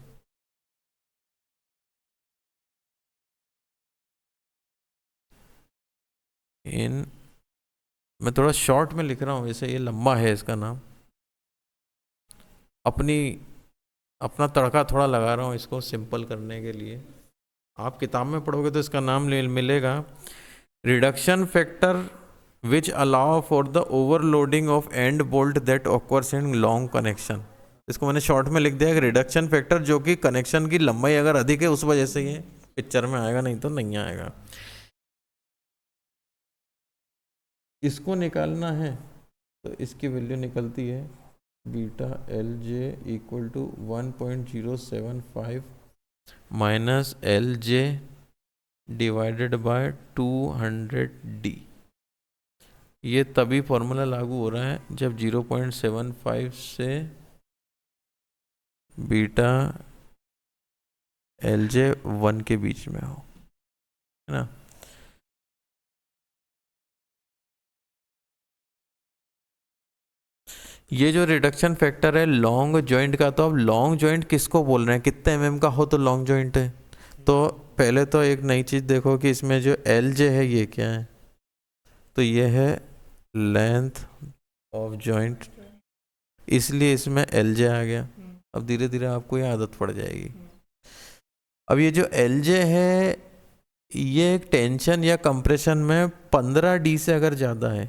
इन, मैं थोड़ा शॉर्ट में लिख रहा हूँ, जैसे ये लंबा है इसका नाम, अपना तड़का थोड़ा लगा रहा हूँ इसको सिंपल करने के लिए। आप किताब में पढ़ोगे तो इसका नाम मिलेगा reduction factor which allow for the overloading of and bolt that occurs in long connection. इसको मैंने शॉर्ट में लिख दिया कि रिडक्शन फैक्टर जो कि कनेक्शन की लंबाई अगर अधिक है उस वजह से ये पिक्चर में आएगा, नहीं तो नहीं आएगा। इसको निकालना है तो इसकी वैल्यू निकलती है beta LJ equal to 1.075 minus LJ divided by 200D। ये तभी फॉर्मूला लागू हो रहा है जब 0.75 से बीटा LJ 1 के बीच में हो, है ना। ये जो रिडक्शन फैक्टर है लॉन्ग जॉइंट का, तो अब लॉन्ग जॉइंट किसको बोल रहे हैं, कितने mm का हो तो लॉन्ग जॉइंट है। तो पहले तो एक नई चीज़ देखो कि इसमें जो LJ है ये क्या है, तो ये है लेंथ ऑफ जॉइंट, इसलिए इसमें LJ आ गया। अब धीरे धीरे आपको ये आदत पड़ जाएगी। अब ये जो LJ है ये एक टेंशन या कंप्रेशन में 15D से अगर ज़्यादा है,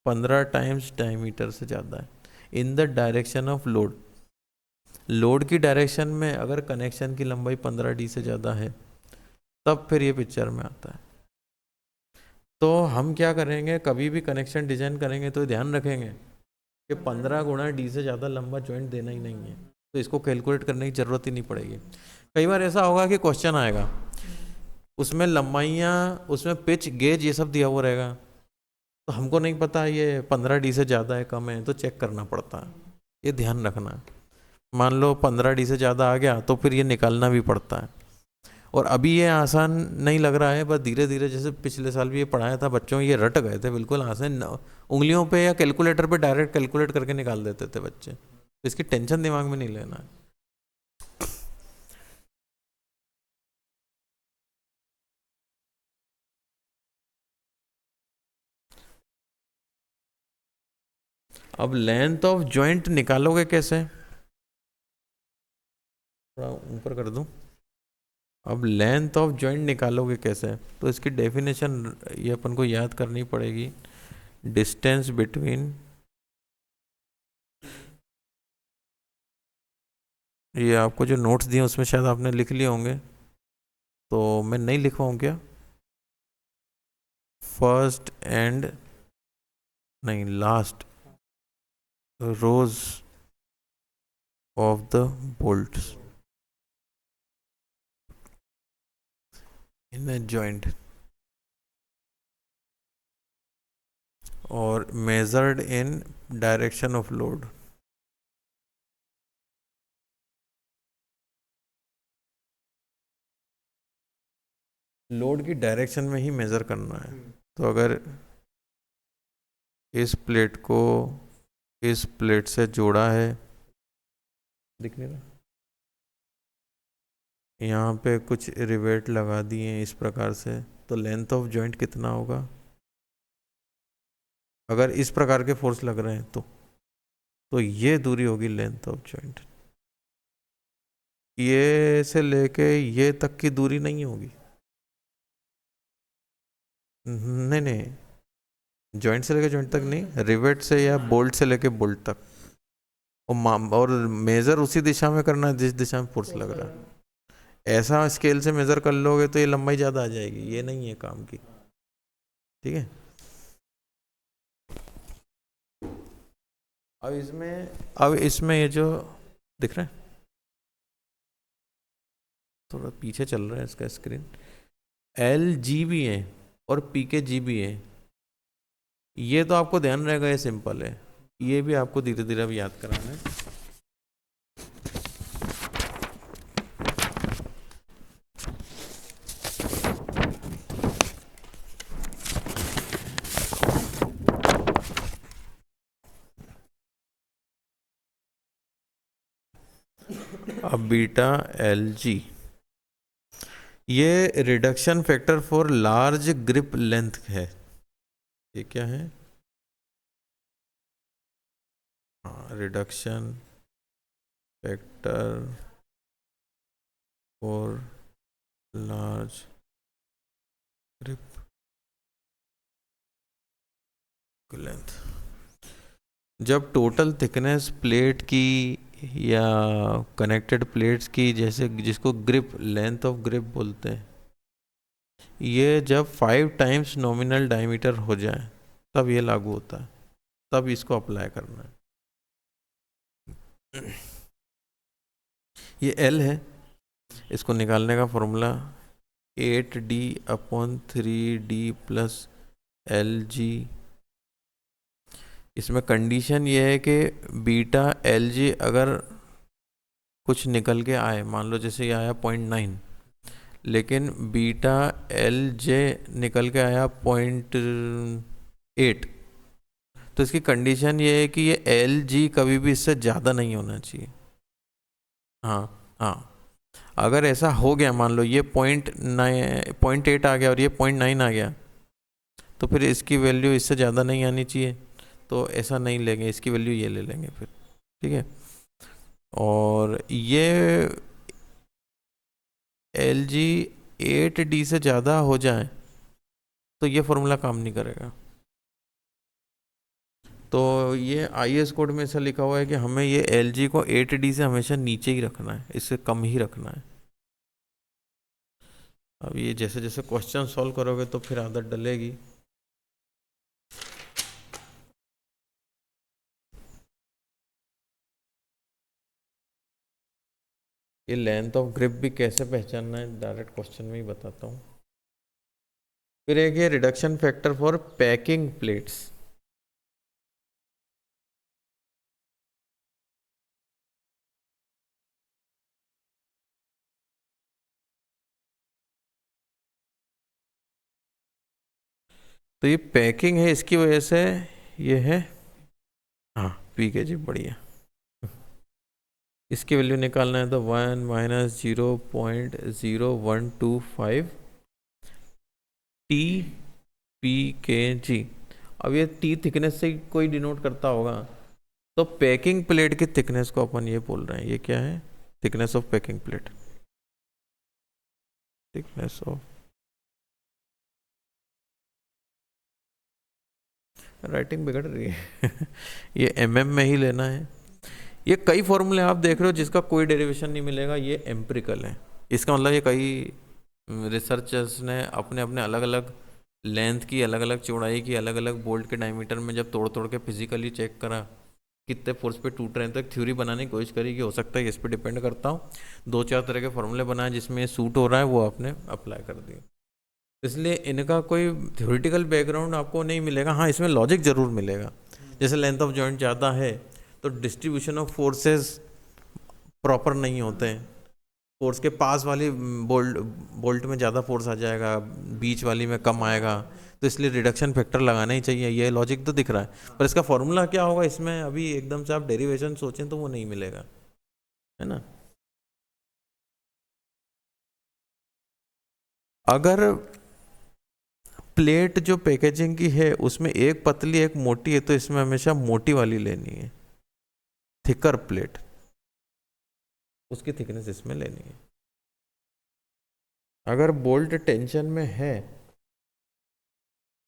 15 टाइम्स डायमीटर से ज़्यादा है in the direction of load, load की डायरेक्शन में अगर कनेक्शन की लंबाई 15D से ज़्यादा है तब फिर ये पिक्चर में आता है। तो हम क्या करेंगे, कभी भी कनेक्शन डिजाइन करेंगे तो ध्यान रखेंगे कि 15 गुणा D से ज़्यादा लंबा जॉइंट देना ही नहीं है, तो इसको कैलकुलेट करने की ज़रूरत ही नहीं पड़ेगी। कई बार ऐसा होगा कि क्वेश्चन आएगा उसमें लंबाइयाँ, उसमें पिच गेज ये सब दिया हुआ रहेगा, तो हमको नहीं पता ये 15D से ज़्यादा है कम है, तो चेक करना पड़ता है, ये ध्यान रखना। मान लो 15D से ज़्यादा आ गया तो फिर ये निकालना भी पड़ता है। और अभी ये आसान नहीं लग रहा है, बस धीरे धीरे, जैसे पिछले साल भी ये पढ़ाया था बच्चों, ये रट गए थे बिल्कुल आसान, उंगलियों पे या कैलकुलेटर पे डायरेक्ट कैलकुलेट करके निकाल देते थे बच्चे, तो इसकी टेंशन दिमाग में नहीं लेना है। अब लेंथ ऑफ जॉइंट निकालोगे कैसे, थोड़ा ऊपर कर दूं। अब लेंथ ऑफ जॉइंट निकालोगे कैसे, तो इसकी डेफिनेशन ये अपन को याद करनी पड़ेगी। डिस्टेंस बिटवीन, ये आपको जो नोट्स दिए उसमें शायद आपने लिख लिए होंगे, तो मैं नहीं लिखवाऊँ क्या, फर्स्ट एंड नहीं, last rows of the bolts in a joint और measured in direction of load. Load की डायरेक्शन में ही मेजर करना है। तो अगर इस प्लेट को इस प्लेट से जोड़ा है, दिख नहीं रहा, यहाँ पे कुछ रिवेट लगा दिए हैं इस प्रकार से, तो लेंथ ऑफ जॉइंट कितना होगा अगर इस प्रकार के फोर्स लग रहे हैं तो ये दूरी होगी लेंथ ऑफ जॉइंट। ये से लेके ये तक की दूरी नहीं होगी, नहीं नहीं, जॉइंट से लेके जॉइंट तक नहीं, रिवेट से या बोल्ट से लेके बोल्ट तक। और मेजर उसी दिशा में करना है जिस दिशा में फोर्स लग रहा है। ऐसा स्केल से मेजर कर लोगे तो ये लंबाई ज़्यादा आ जाएगी, ये नहीं है काम की। ठीक है, अब इसमें ये जो दिख रहा है, थोड़ा पीछे चल रहा है इसका स्क्रीन, एल जी भी है और पी के जी भी है। ये तो आपको ध्यान रहेगा, ये सिंपल है, ये भी आपको धीरे धीरे अब याद कराना है। अब बीटा एल जी, ये reduction factor for large grip length है। ये क्या है? हाँ, reduction factor for large grip length. जब टोटल थिकनेस प्लेट की या कनेक्टेड प्लेट्स की, जैसे जिसको ग्रिप, लेंथ ऑफ ग्रिप बोलते हैं, ये जब 5 टाइम्स नॉमिनल डायमीटर हो जाए तब ये लागू होता है, तब इसको अप्लाई करना है। ये L है, इसको निकालने का फॉर्मूला 8D/3D प्लस LG। इसमें कंडीशन ये है कि बीटा LG अगर कुछ निकल के आए, मान लो जैसे ये आया 0.9, लेकिन बीटा LJ निकल के आया 0.8, तो इसकी कंडीशन ये है कि ये LG कभी भी इससे ज़्यादा नहीं होना चाहिए। हाँ हाँ, अगर ऐसा हो गया, मान लो ये 0.8 आ गया और ये 0.9 आ गया, तो फिर इसकी वैल्यू इससे ज़्यादा नहीं आनी चाहिए, तो ऐसा नहीं लेंगे, इसकी वैल्यू ये ले लेंगे फिर। ठीक है, और ये LG 8D से ज़्यादा हो जाए तो ये फॉर्मूला काम नहीं करेगा। तो ये IS कोड में ऐसा लिखा हुआ है कि हमें ये LG को 8D से हमेशा नीचे ही रखना है, इससे कम ही रखना है। अब ये जैसे जैसे क्वेश्चन सॉल्व करोगे तो फिर आदत डलेगी। ये लेंथ ऑफ ग्रिप भी कैसे पहचानना है डायरेक्ट क्वेश्चन में ही बताता हूँ। फिर एक ये reduction factor for packing plates. तो ये पैकिंग है, इसकी वजह से ये है, हाँ पी के जी, बढ़िया। इसकी वैल्यू निकालना है तो 1 - 0.0125 टी पी के जी। अब ये टी थिकनेस से कोई डिनोट करता होगा, तो पैकिंग प्लेट की थिकनेस को अपन ये बोल रहे हैं, ये क्या है? Thickness of packing plate, thickness of, writing बिगड़ रही है ये mm में ही लेना है। ये कई फॉर्मूले आप देख रहे हो जिसका कोई डेरिवेशन नहीं मिलेगा, ये एम्पिरिकल है। इसका मतलब ये कई रिसर्चर्स ने अपने अपने अलग अलग लेंथ की अलग अलग, चौड़ाई की अलग अलग, बोल्ट के डायमीटर में जब तोड़ तोड़ के फिजिकली चेक करा कितने फोर्स पे टूट रहे हैं, तो एक थ्योरी बनाने की कोशिश करी कि हो सकता है इस पे डिपेंड करता हूँ। 2-4 तरह के फॉर्मूले बनाए जिसमें ये सूट हो रहा है, वो आपने अप्लाई कर दिए। इसलिए इनका कोई थ्योरेटिकल बैकग्राउंड आपको नहीं मिलेगा। हाँ, इसमें लॉजिक ज़रूर मिलेगा। जैसे लेंथ ऑफ जॉइंट ज़्यादा है तो डिस्ट्रीब्यूशन ऑफ फोर्सेस प्रॉपर नहीं होते हैं। फोर्स के पास वाली बोल्ट बोल्ट में ज़्यादा फोर्स आ जाएगा, बीच वाली में कम आएगा, तो इसलिए रिडक्शन फैक्टर लगाना ही चाहिए। ये लॉजिक तो दिख रहा है, पर इसका फॉर्मूला क्या होगा इसमें अभी एकदम से आप डेरिवेशन सोचें तो वो नहीं मिलेगा, है ना। अगर प्लेट जो पैकेजिंग की है उसमें एक पतली एक मोटी है, तो इसमें हमेशा मोटी वाली लेनी है, थिकर प्लेट, उसकी थिकनेस इसमें लेनी है। अगर बोल्ट टेंशन में है,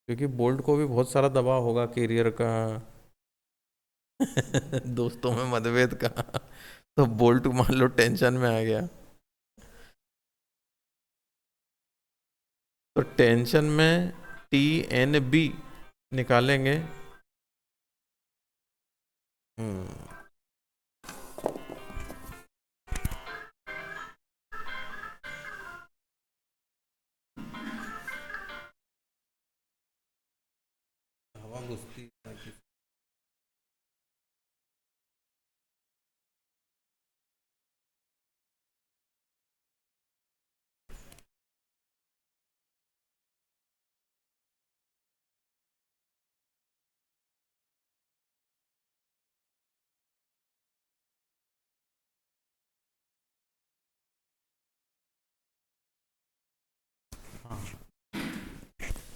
क्योंकि बोल्ट को भी बहुत सारा दबाव होगा कैरियर का दोस्तों में मतभेद का, तो बोल्ट मान लो टेंशन में आ गया, तो टेंशन में टी एन बी निकालेंगे। हवा घुसती है।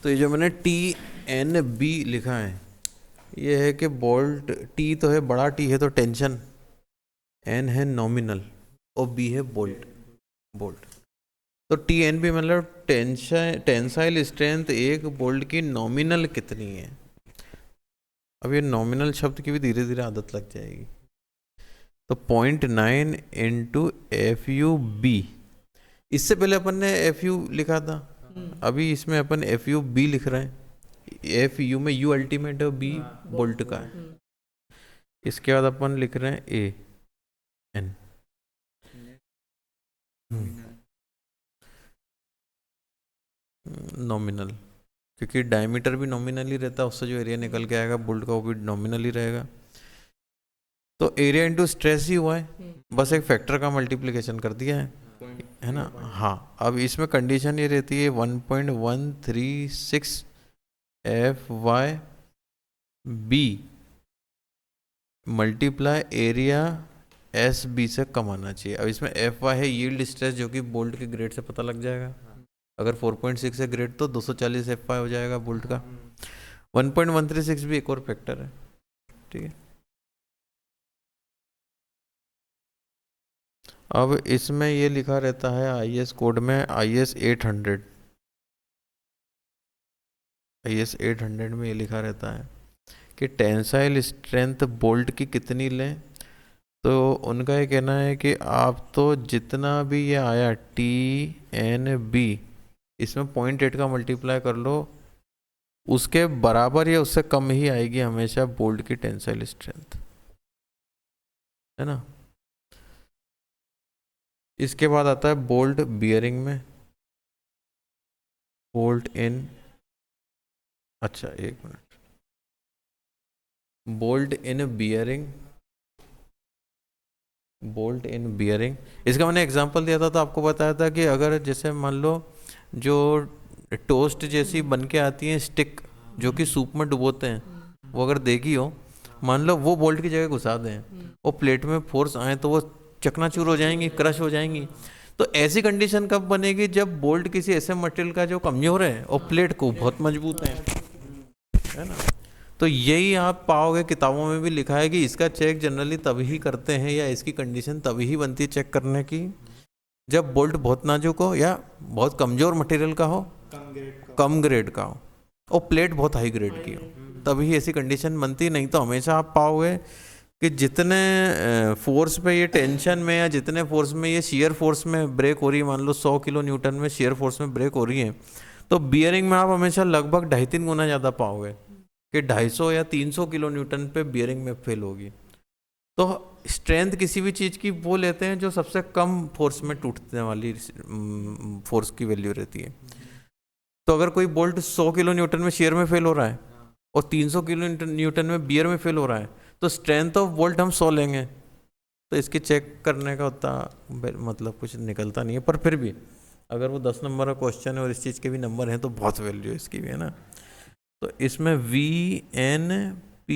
तो ये जो मैंने टी एन बी लिखा है, ये है कि बोल्ट टी तो है, बड़ा टी है तो टेंशन, एन है नॉमिनल और बी है बोल्ट बोल्ट। तो टी एन बी मतलब टेंसाइल स्ट्रेंथ एक बोल्ट की नॉमिनल कितनी है। अब ये नॉमिनल शब्द की भी धीरे धीरे आदत लग जाएगी। तो 0.9 इंटू एफ यू बी, इससे पहले अपन ने एफ यू लिखा था, अभी इसमें अपन एफ यू बी लिख रहे हैं। एफ यू में यू अल्टीमेट है, बी बोल्ट का है। इसके बाद अपन लिख रहे हैं ए एन, नॉमिनल, क्योंकि डायमीटर भी नॉमिनल ही रहता है, उससे जो एरिया निकल के आएगा बोल्ट का वो भी नॉमिनल ही रहेगा। तो एरिया इंटू स्ट्रेस ही हुआ है, बस एक फैक्टर का मल्टीप्लिकेशन कर दिया है ना। हाँ, अब इसमें कंडीशन ये रहती है 1.136 F Y B multiply area S B से कम आना चाहिए। अब इसमें एफ वाई है यील्ड स्ट्रेस, जो कि बोल्ट के ग्रेड से पता लग जाएगा। अगर 4.6 है ग्रेड तो 240 एफ वाई हो जाएगा बोल्ट का। 1.136 भी एक और फैक्टर है, ठीक है। अब इसमें ये लिखा रहता है आईएस कोड में, आईएस 800 में ये लिखा रहता है कि टेंसाइल स्ट्रेंथ बोल्ट की कितनी लें। तो उनका ये कहना है कि आप तो जितना भी ये आया टी एन बी, इसमें 0.8 का मल्टीप्लाई कर लो, उसके बराबर या उससे कम ही आएगी हमेशा बोल्ट की टेंसाइल स्ट्रेंथ, है ना। इसके बाद आता है बोल्ट बियरिंग में, बोल्ट इन, अच्छा एक minute, bolt in bearing, bolt in bearing. इसका मैंने एग्जांपल दिया था, तो आपको बताया था कि अगर जैसे मान लो जो टोस्ट जैसी बन के आती है स्टिक, जो कि सूप में डुबोते हैं, वो अगर देखी हो, मान लो वो बोल्ट की जगह घुसा दें और प्लेट में फोर्स आए तो वो चकनाचूर हो जाएंगी, क्रश हो जाएंगी। तो ऐसी कंडीशन कब बनेगी, जब बोल्ट किसी ऐसे मटेरियल का जो कमजोर है और प्लेट को बहुत मजबूत है ना। तो यही आप पाओगे किताबों में भी लिखा है कि इसका चेक जनरली तभी करते हैं, या इसकी कंडीशन तभी ही बनती है चेक करने की, जब बोल्ट बहुत नाजुक हो या बहुत कमजोर मटेरियल का हो, कम ग्रेड का हो, और प्लेट बहुत हाई ग्रेड की हो, तभी ऐसी कंडीशन बनती। नहीं तो हमेशा आप पाओगे कि जितने फोर्स पे ये टेंशन में या जितने फोर्स में ये शियर फोर्स में ब्रेक हो रही है, मान लो 100 किलो न्यूटन में शियर फोर्स में ब्रेक हो रही है, तो बियरिंग में आप हमेशा लगभग 2.5-3 गुना ज़्यादा पाओगे कि 250 या 300 किलो न्यूटन पे बियरिंग में फेल होगी। तो स्ट्रेंथ किसी भी चीज़ की वो लेते हैं जो सबसे कम फोर्स में टूटने वाली फोर्स की वैल्यू रहती है। तो अगर कोई बोल्ट 100 किलो न्यूटन में शेयर में फेल हो रहा है और 300 किलो न्यूटन में बियर में फेल हो रहा है, तो स्ट्रेंथ ऑफ बोल्ट हम 100 लेंगे। तो इसके चेक करने का उतना मतलब कुछ निकलता नहीं है, पर फिर भी अगर वो 10 नंबर का क्वेश्चन है और इस चीज़ के भी नंबर हैं तो बहुत वैल्यू इसकी भी है ना। तो इसमें VNPB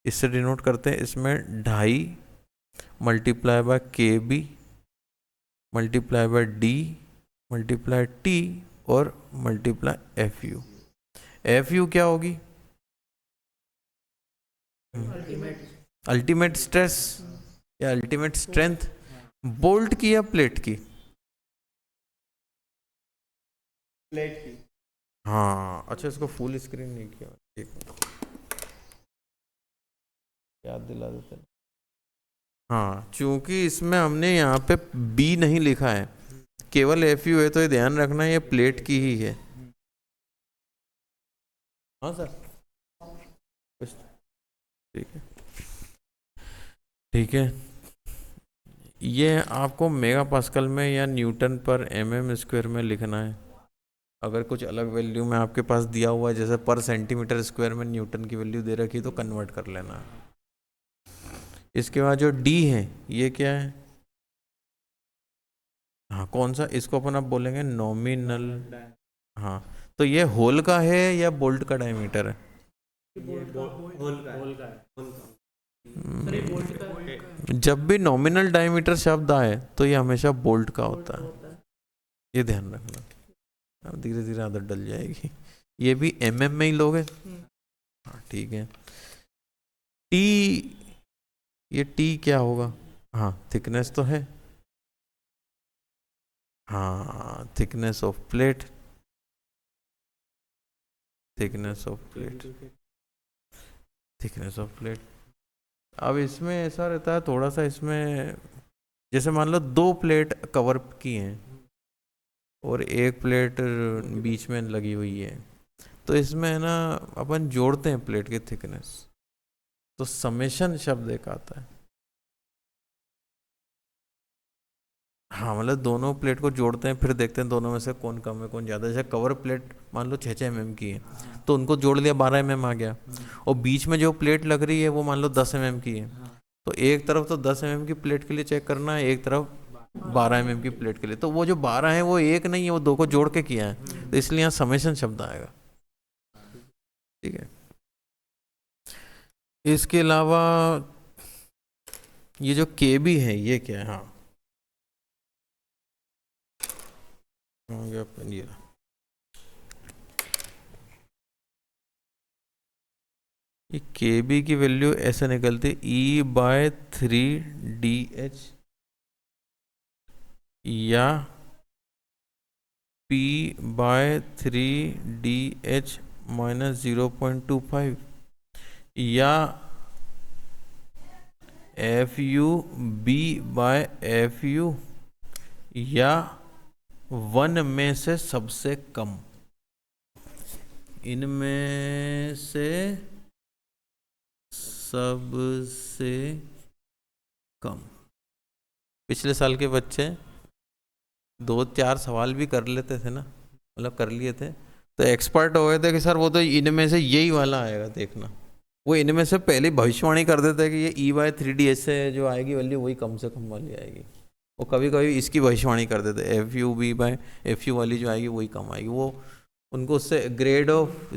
इससे डिनोट करते हैं, इसमें 2.5 multiply by KB multiply by D multiply T और मल्टीप्लाई FU। FU क्या होगी? अल्टीमेट स्ट्रेस या अल्टीमेट स्ट्रेंथ, बोल्ट की या प्लेट की? प्लेट की। हाँ अच्छा, इसको फुल स्क्रीन नहीं किया, एक याद दिला देते हैं। हाँ, चूंकि इसमें हमने यहाँ पे B नहीं लिखा है, केवल FU है, तो ये ध्यान रखना ये प्लेट की ही है। हाँ सर, ठीक है ठीक है। ये आपको मेगा पास्कल में या न्यूटन पर mm² में लिखना है। अगर कुछ अलग वैल्यू में आपके पास दिया हुआ है, जैसे पर सेंटीमीटर स्क्वायर में न्यूटन की वैल्यू दे रखी है, तो कन्वर्ट कर लेना। इसके बाद जो D है ये क्या है? हाँ कौन सा, इसको अपन आप बोलेंगे नॉमिनल। हाँ तो ये होल का है या बोल्ट का डायमीटर है? जब भी नॉमिनल डायमीटर शब्द आए तो ये हमेशा बोल्ट का होता है, ये ध्यान रखना। अब धीरे धीरे आदत डल जाएगी। ये भी mm में ही लोगे। हाँ ठीक है। T, ये T क्या होगा? हाँ थिकनेस तो है, हाँ thickness of plate, thickness of plate, thickness of plate. अब इसमें ऐसा रहता है थोड़ा सा, इसमें जैसे मान लो 2 प्लेट कवर की हैं और एक प्लेट बीच में लगी हुई है, तो इसमें है ना अपन जोड़ते हैं प्लेट की थिकनेस, तो समेशन शब्द एक आता है। हाँ मतलब दोनों प्लेट को जोड़ते हैं, फिर देखते हैं दोनों में से कौन कम है कौन ज़्यादा। जैसे कवर प्लेट मान लो 6-6 mm की है, तो उनको जोड़ लिया 12 mm आ गया, और बीच में जो प्लेट लग रही है वो मान लो 10 mm की है, तो एक तरफ तो 10 mm की प्लेट के लिए चेक करना है, एक तरफ 12 mm की प्लेट के लिए। तो वो जो 12 है वो एक नहीं है, वो 2 को जोड़ के किया है, तो इसलिए यहाँ समेशन शब्द आएगा। ठीक है। इसके अलावा ये जो KB है ये क्या है? हाँ ये KB की वैल्यू ऐसे निकलती E/3DH या P/3DH माइनस 0.25 या FUB/FU या 1 में से सबसे कम। इनमें से सबसे कम। पिछले साल के बच्चे 2-4 सवाल भी कर लेते थे ना, मतलब कर लिए थे, तो एक्सपर्ट हो गए थे कि सर वो तो इनमें से यही वाला आएगा, देखना। वो इनमें से पहले भविष्यवाणी कर देते हैं कि ये E/3DH से जो आएगी वैल्यू वही कम से कम वाली आएगी। वो कभी कभी इसकी भविष्यवाणी कर देते, FUB/FU वाली जो आएगी वही कम आएगी। वो उनको उससे ग्रेड ऑफ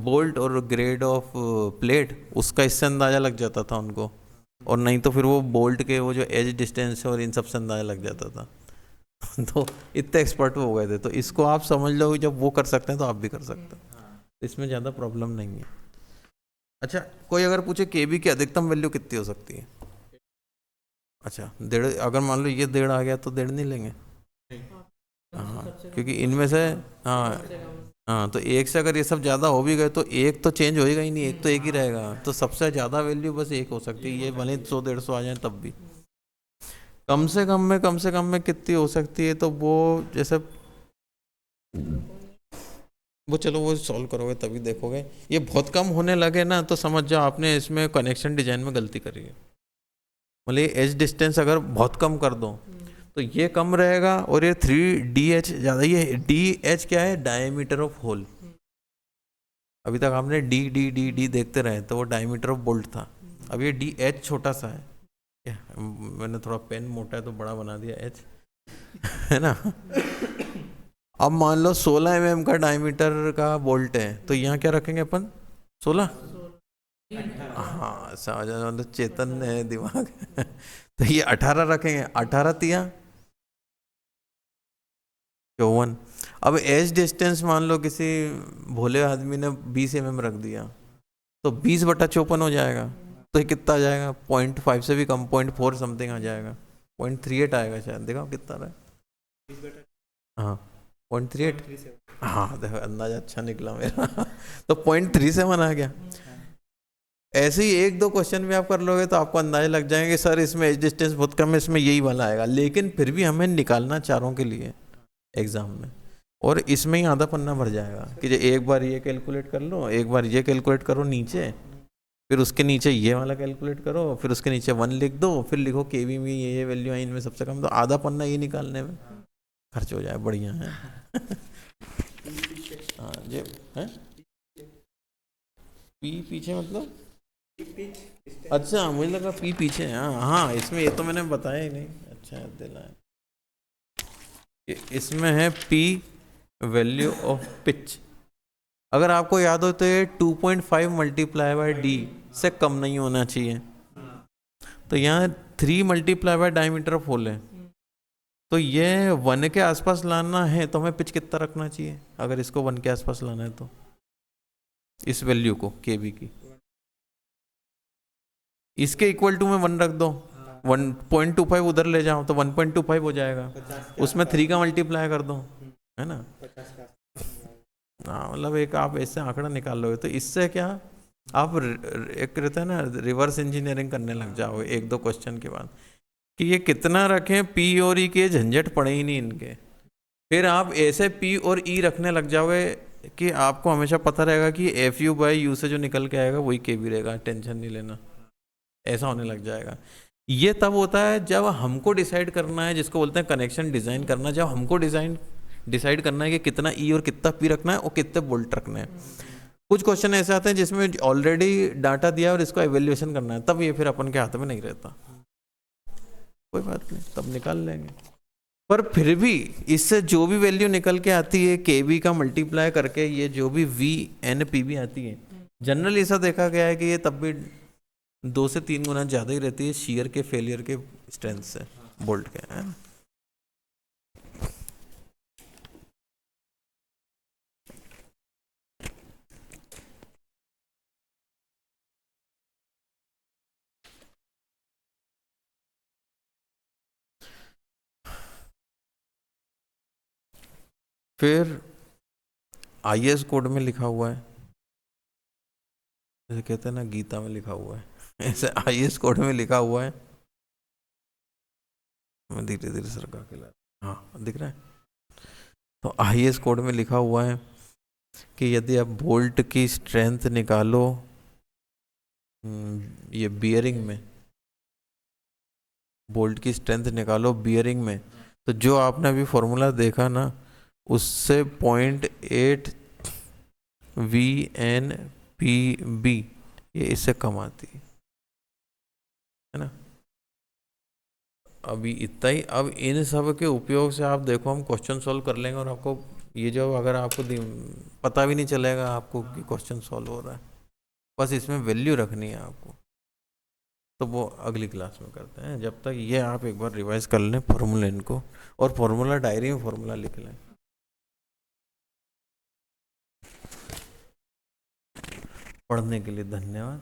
बोल्ट और ग्रेड ऑफ प्लेट उसका इससे अंदाज़ा लग जाता था उनको, और नहीं तो फिर वो बोल्ट के वो जो एज डिस्टेंस है और इन सब से अंदाज़ा लग जाता था। तो इतने एक्सपर्ट हो गए थे। तो इसको आप समझ लो, जब वो कर सकते हैं तो आप भी कर सकते हैं, इसमें ज़्यादा प्रॉब्लम नहीं है। अच्छा, कोई अगर पूछे KB की अधिकतम वैल्यू कितनी हो सकती है? अच्छा 1.5, अगर मान लो ये 1.5 आ गया तो 1.5 नहीं लेंगे? हाँ क्योंकि इनमें से हाँ तो एक से अगर ये सब ज़्यादा हो भी गए तो एक तो चेंज होएगा ही नहीं, एक तो एक ही रहेगा। तो सबसे ज़्यादा वैल्यू बस एक हो सकती है, ये भले 100-150 आ जाए तब भी। कम से कम में कितनी हो सकती है, तो वो जैसे वो चलो वो सॉल्व करोगे तभी देखोगे। ये बहुत कम होने लगे ना तो समझ जाओ आपने इसमें कनेक्शन डिजाइन में गलती करी है। मतलब एज डिस्टेंस अगर बहुत कम कर दो तो ये कम रहेगा, और ये 3DH ज़्यादा। ये DH क्या है? Diameter of hole. अभी तक आपने डी देखते रहे तो वो डायमीटर ऑफ बोल्ट था। अब ये DH छोटा सा है, मैंने थोड़ा पेन मोटा है तो बड़ा बना दिया H है ना। अब मान लो 16 mm का डायमीटर का बोल्ट है, तो यहाँ क्या रखेंगे अपन? 16। हाँ समझ, मतलब चेतन है दिमाग तो ये 18 रखेंगे। 18 तिया 54। अब एज डिस्टेंस मान लो किसी भोले आदमी ने 20 mm रख दिया, तो 20/54 हो जाएगा। तो ये कितना आ जाएगा? 0.5 से भी कम, 0.4 समथिंग आ जाएगा, 0.38 आएगा शायद। देखो कितना रहा है। हाँ 0.38। हाँ देखो अंदाजा अच्छा निकला मेरा तो 0.37 आ गया। ऐसे ही एक दो क्वेश्चन भी आप कर लोगे तो आपको अंदाजा लग जाएंगे सर इसमें एज डिस्टेंस बहुत कम है, इसमें यही वाला आएगा। लेकिन फिर भी हमें निकालना चारों के लिए एग्जाम में, और इसमें ही आधा पन्ना भर जाएगा कि जो एक बार ये कैलकुलेट कर लो, एक बार ये कैलकुलेट करो नीचे, फिर उसके नीचे ये वाला कैलकुलेट करो, फिर उसके नीचे 1 लिख दो, फिर लिखो केवी में ये वैल्यू आई इनमें सबसे कम। तो आधा पन्ना ये निकालने में खर्च हो जाए। बढ़िया है हाँ ये है पी पीछे मतलब। अच्छा मुझे लगा पी पीछे है। हाँ हाँ इसमें ये तो मैंने बताया ही नहीं। अच्छा दिलाया, इसमें है पी वैल्यू ऑफ पिच। अगर आपको याद हो तो ये 2.5 मल्टीप्लाई बाय डी से कम नहीं होना चाहिए। तो यहाँ 3 multiply by diameter of hole है, तो ये 1 के आसपास लाना है तो हमें पिच कितना रखना चाहिए? अगर इसको 1 के आसपास लाना है तो इस वैल्यू को केबी की इसके इक्वल टू में 1 रख दो, 1.25 उधर ले जाओ तो 1.25 हो जाएगा, उसमें 3 का मल्टीप्लाई कर दो, है ना। हाँ मतलब एक आप ऐसे आंकड़ा निकाल लोगे तो इससे क्या आप एक रहता है ना रिवर्स इंजीनियरिंग करने लग जाओगे एक दो क्वेश्चन के बाद, कि ये कितना रखें, पी और ई के झंझट पड़े ही नहीं इनके। फिर आप ऐसे पी और ई रखने लग जाओगे कि आपको हमेशा पता रहेगा कि एफ यू बाई यू से जो निकल के आएगा वही के भी रहेगा, टेंशन नहीं लेना। ऐसा होने लग जाएगा। ये तब होता है जब हमको डिसाइड करना है, जिसको बोलते हैं कनेक्शन डिज़ाइन करना, जब हमको डिसाइड करना है कि कितना ई और कितना पी रखना है और कितने बोल्ट रखने हैं। कुछ क्वेश्चन ऐसे आते हैं जिसमें ऑलरेडी डाटा दिया और इसको एवेल्युएशन करना है, तब ये फिर अपन के हाथ में नहीं रहता। कोई बात नहीं, तब निकाल लेंगे। पर फिर भी इससे जो भी वैल्यू निकल के आती है के बी का मल्टीप्लाई करके, ये जो भी वी एन पी भी आती है, जनरली ऐसा देखा गया है कि ये तब भी 2 से 3 गुना ज़्यादा ही रहती है शीयर के फेलियर के स्ट्रेंथ से बोल्ट के, है ना। फिर IS कोड में लिखा हुआ है, जैसे कहते हैं ना गीता में लिखा हुआ है, ऐसे IS कोड में लिखा हुआ है। मैं धीरे धीरे सरका के ला, हाँ दिख रहा है। तो IS कोड में लिखा हुआ है कि यदि आप बोल्ट की स्ट्रेंथ निकालो ये बियरिंग में, बोल्ट की स्ट्रेंथ निकालो बियरिंग में, तो जो आपने अभी फॉर्मूला देखा ना उससे 0.8 VNPB ये इससे कम आती है ना। अभी इतना ही। अब इन सब के उपयोग से आप देखो हम क्वेश्चन सॉल्व कर लेंगे, और आपको ये जो अगर आपको पता भी नहीं चलेगा आपको कि क्वेश्चन सॉल्व हो रहा है, बस इसमें वैल्यू रखनी है आपको। तो वो अगली क्लास में करते हैं। जब तक ये आप एक बार रिवाइज कर लें फॉर्मूला इनको, और फॉर्मूला डायरी में फॉर्मूला लिख लें। पढ़ने के लिए धन्यवाद।